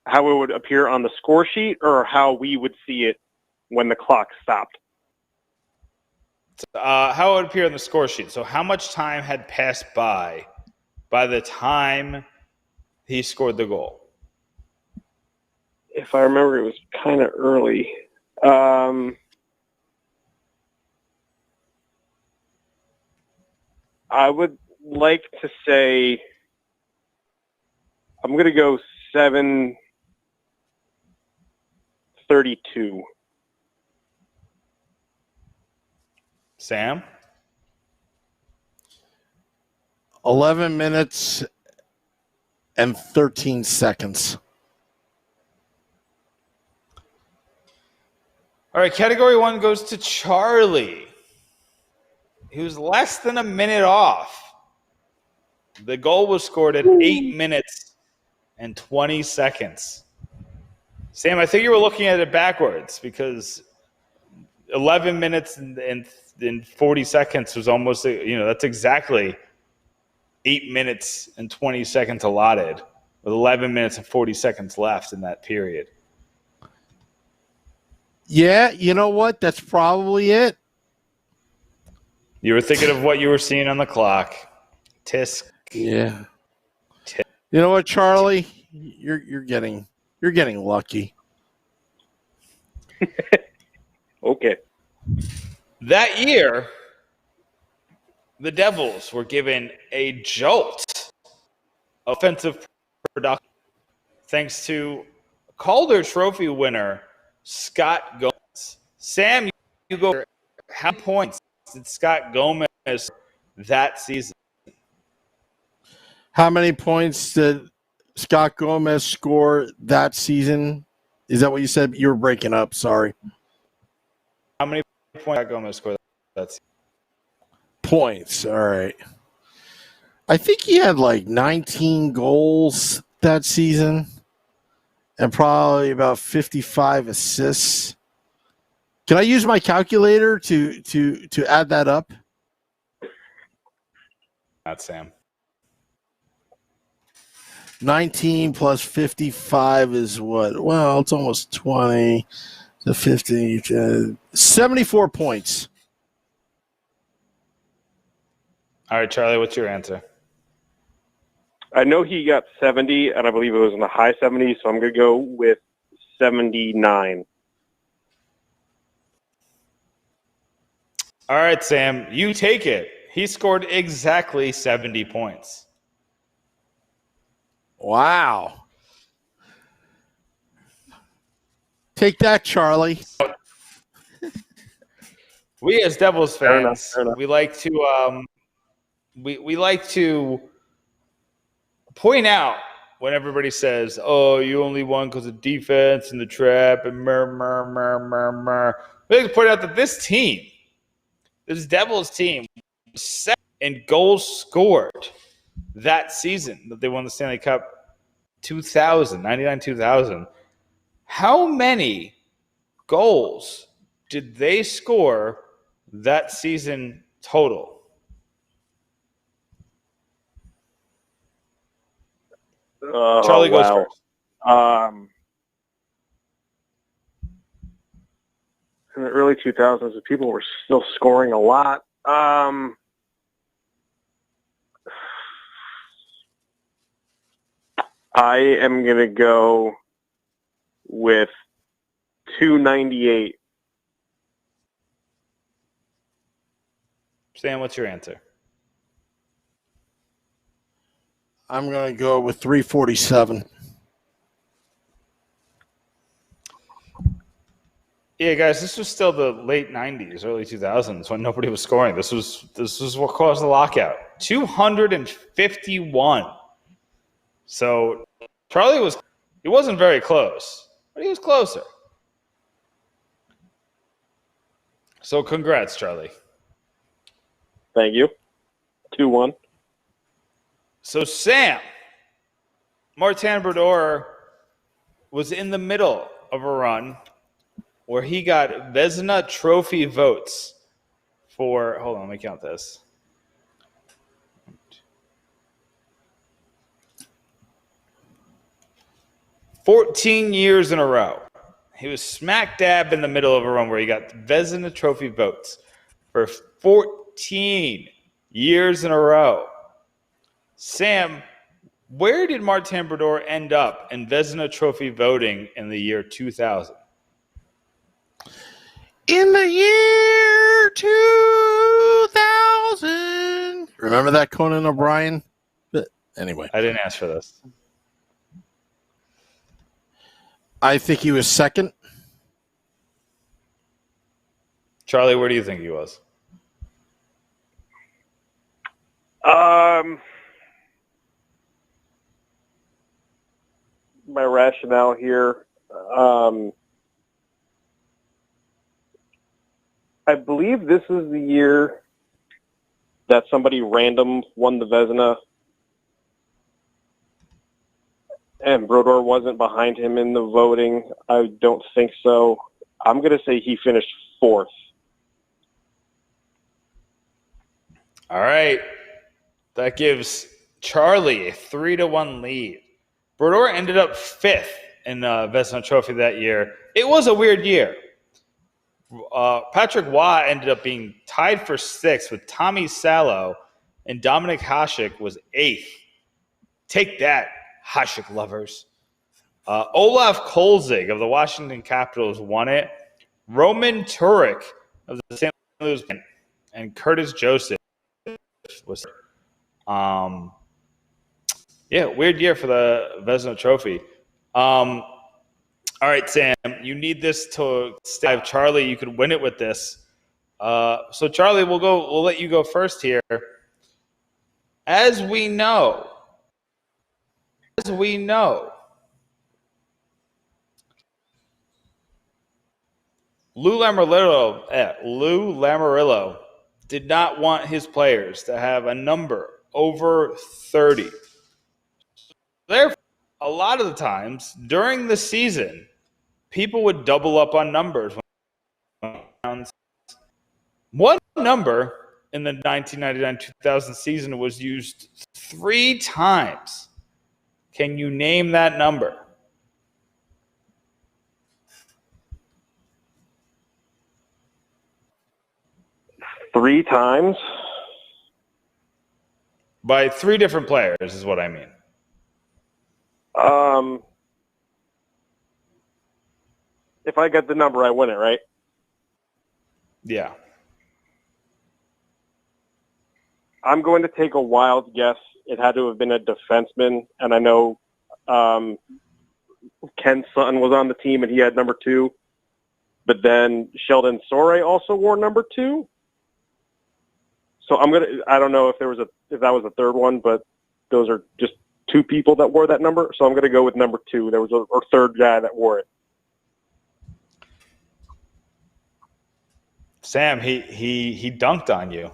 how it would appear on the score sheet, or how we would see it when the clock stopped? How it would appear on the score sheet. So how much time had passed by the time he scored the goal? If I remember, it was kind of early. I would like to say I'm going to go 7:32. Sam? 11 minutes and 13 seconds. All right, category 1 goes to Charlie. He was less than a minute off. The goal was scored at 8 minutes and 20 seconds. Sam, I think you were looking at it backwards because 11 minutes and 40 seconds was almost, that's exactly 8 minutes and 20 seconds allotted with 11 minutes and 40 seconds left in that period. Yeah, you know what? That's probably it. You were thinking of what you were seeing on the clock. Tisk. Yeah. You know what, Charlie? You're getting lucky. Okay. That year, the Devils were given a jolt of offensive production thanks to Calder Trophy winner Scott Gomez. Sam, you go. How many points did Scott Gomez that season? How many points did Scott Gomez score that season? Is that what you said? You were breaking up. Sorry. How many points did Scott Gomez score that season? Points. All right. I think he had like 19 goals that season and probably about 55 assists. Can I use my calculator to add that up? Not Sam. 19 plus 55 is what? Well, it's almost 20 to 50. 74 points. All right, Charlie, what's your answer? I know he got 70, and I believe it was in the high 70s, so I'm going to go with 79. All right, Sam, you take it. He scored exactly 70 points. Wow. Take that, Charlie. We as Devils Fair enough, fans, fair enough. we like to we like to point out when everybody says, "Oh, you only won because of defense and the trap," and we like to point out that this team, this Devils team, was second in goals scored that season that they won the Stanley Cup 99-2000. How many goals did they score that season total? Charlie goes first. In the early 2000s, people were still scoring a lot. I am going to go with 298. Sam, what's your answer? I'm going to go with 347. Yeah, guys, this was still the late 90s, early 2000s when nobody was scoring. This was what caused the lockout. 251. So Charlie he wasn't very close, but he was closer. So congrats, Charlie. Thank you. 2-1. So Sam, Martin Brodeur was in the middle of a run where he got Vezina Trophy votes for, hold on, let me count this. 14 years in a row. He was smack dab in the middle of a run where he got Vezina Trophy votes for 14 years in a row. Sam, where did Martin Brodeur end up in Vezina Trophy voting in the year 2000? In the year 2000. Remember that, Conan O'Brien? But anyway. I didn't ask for this. I think he was second. Charlie, where do you think he was? My rationale here, I believe this is the year that somebody random won the Vezina, and Brodeur wasn't behind him in the voting. I don't think so. I'm going to say he finished fourth. All right. That gives Charlie a 3-1 lead. Brodeur ended up fifth in the Vezina Trophy that year. It was a weird year. Patrick Waugh ended up being tied for sixth with Tommy Salo, and Dominic Hasek was eighth. Take that, Hasek lovers. Olaf Kolzig of the Washington Capitals won it. Roman Turek of the St. Louis and Curtis Joseph was weird year for the Vezina Trophy. All right, Sam, you need this to stay. Charlie, you could win it with this. So Charlie, we'll let you go first here. As we know, Lou Lamoriello did not want his players to have a number over 30. Therefore, a lot of the times during the season, people would double up on numbers. One number in the 1999-2000 season was used 3 times. Can you name that number? Three times? By 3 different players is what I mean. If I get the number, I win it, right? Yeah. I'm going to take a wild guess. It had to have been a defenseman, and I know Ken Sutton was on the team, and he had number 2. But then Sheldon Sore also wore number 2. So I don't know if that was a third one, but those are just two people that wore that number, so I'm going to go with number 2. There was a third guy that wore it. Sam, he dunked on you.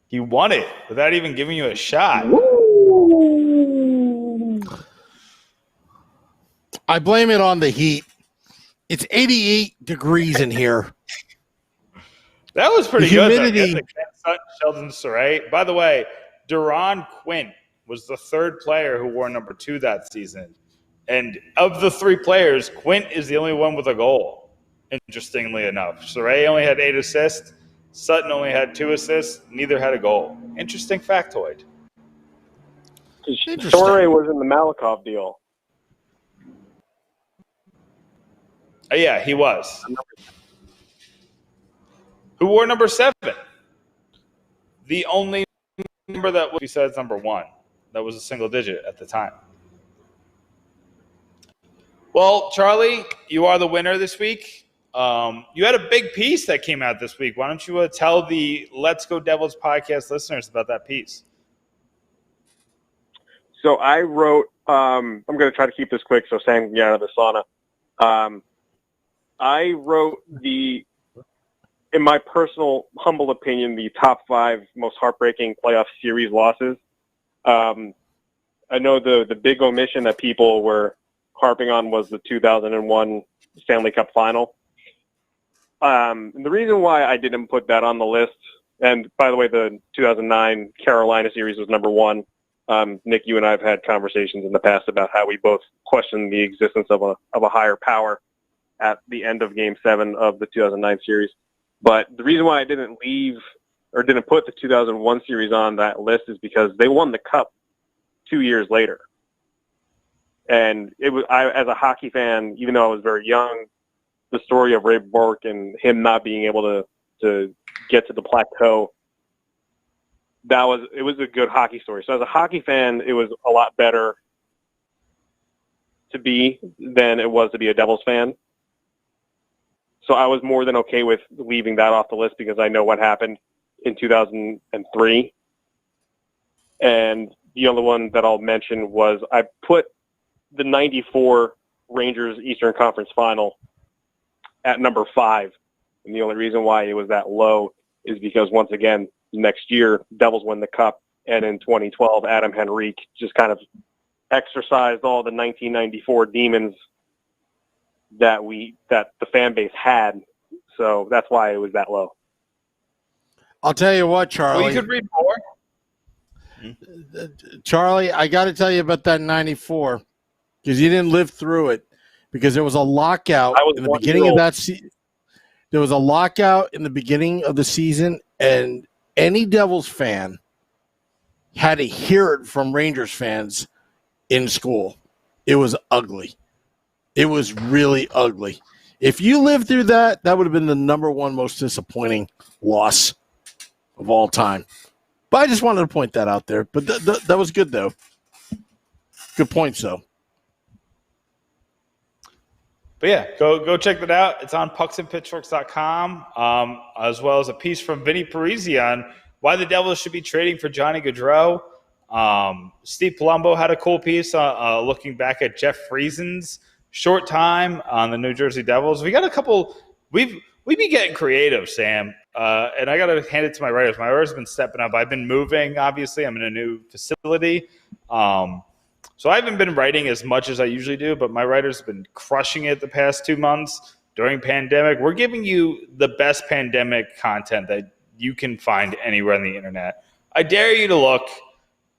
He won it without even giving you a shot. I blame it on the heat. It's 88 degrees in here. That was pretty The good. humidity. Sheldon Surratt. By the way, Duron Quint was the third player who wore number 2 that season. And of the 3 players, Quint is the only one with a goal, interestingly enough. Surratt only had 8 assists. Sutton only had 2 assists. Neither had a goal. Interesting factoid. Torre was in the Malakoff deal. Yeah, he was. Who wore number 7? The only number that was besides number 1 that was a single digit at the time. Well, Charlie, you are the winner this week. You had a big piece that came out this week. Why don't you tell the Let's Go Devils podcast listeners about that piece? So I wrote, I'm going to try to keep this quick so Sam can get out of the sauna. I wrote in my personal humble opinion, the top 5 most heartbreaking playoff series losses. I know the big omission that people were harping on was the 2001 Stanley Cup final. And the reason why I didn't put that on the list, and by the way, the 2009 Carolina series was number 1. Nick, you and I have had conversations in the past about how we both question the existence of a higher power at the end of Game 7 of the 2009 series. But the reason why I didn't put the 2001 series on that list is because they won the Cup 2 years later. And as a hockey fan, even though I was very young, the story of Ray Bourque and him not being able to get to the plateau, it was a good hockey story. So as a hockey fan, it was a lot better to be than it was to be a Devils fan. So I was more than okay with leaving that off the list because I know what happened in 2003. And the other one that I'll mention was I put the 94 Rangers Eastern Conference Final at number 5. And the only reason why it was that low is because, once again, next year, Devils win the Cup. And in 2012, Adam Henrique just kind of exercised all the 1994 demons that the fan base had. So that's why it was that low. I'll tell you what, Charlie. Well, you could read more. Charlie, I got to tell you about that 94 because you didn't live through it because there was a lockout in the beginning of that season. There was a lockout in the beginning of the season, and any Devils fan had to hear it from Rangers fans in school. It was ugly. It was really ugly. If you lived through that, that would have been the number 1 most disappointing loss of all time. But I just wanted to point that out there. But that was good, though. Good points, though. But yeah, go check that out. It's on pucksandpitchforks.com, as well as a piece from Vinny Parisi on why the Devils should be trading for Johnny Gaudreau. Steve Palumbo had a cool piece looking back at Jeff Friesen's short time on the New Jersey Devils. We got a couple. We be getting creative, Sam, and I got to hand it to my writers. My writers have been stepping up. I've been moving. Obviously, I'm in a new facility. So I haven't been writing as much as I usually do, but my writers have been crushing it the past 2 months during pandemic. We're giving you the best pandemic content that you can find anywhere on the internet. I dare you to look.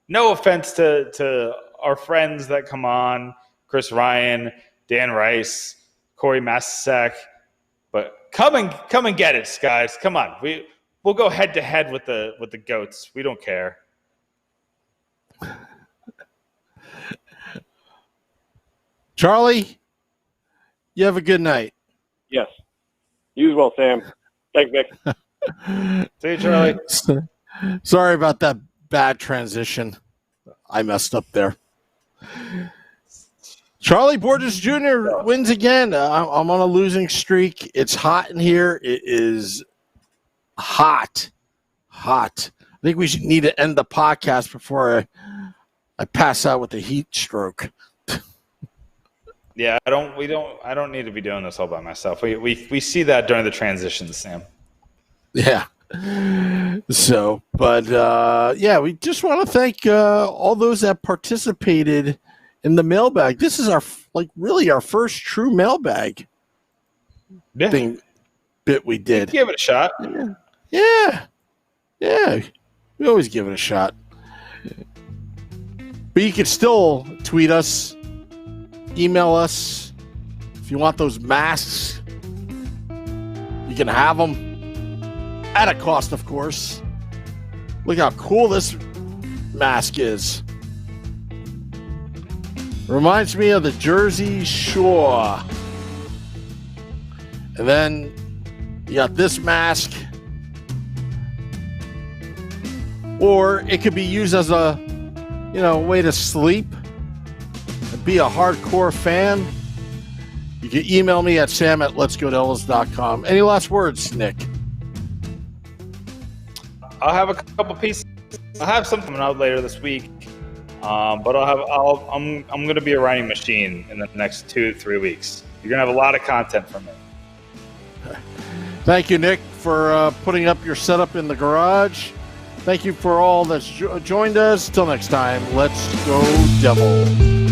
No offense to our friends that come on, Chris Ryan, Dan Rice, Corey Massasak, but come and get it, guys. Come on. We'll go head to head with the goats. We don't care. Charlie, you have a good night. Yes. You as well, Sam. Thanks, Nick. See you, Charlie. Sorry about that bad transition. I messed up there. Charlie Portis Jr. wins again. I'm on a losing streak. It's hot in here. It is hot. I think we should need to end the podcast before I pass out with a heat stroke. Yeah, I don't need to be doing this all by myself. We see that during the transitions, Sam. Yeah. So, but yeah, we just want to thank all those that participated in the mailbag. This is our really our first true mailbag bit we did. Give it a shot. Yeah. We always give it a shot. But you can still tweet us, email us if you want those masks. You can have them. At a cost, of course. Look how cool this mask is. Reminds me of the Jersey Shore. And then you got this mask. Or it could be used as a, way to sleep and be a hardcore fan. You can email me at sam@letsgodellis.com. Any last words, Nick? I'll have a couple pieces. I'll have something coming out later this week, but I'm going to be a writing machine in the next 2-3 weeks. You're going to have a lot of content from me. Thank you, Nick, for putting up your setup in the garage. Thank you for all that's joined us. Till next time, let's go Devil.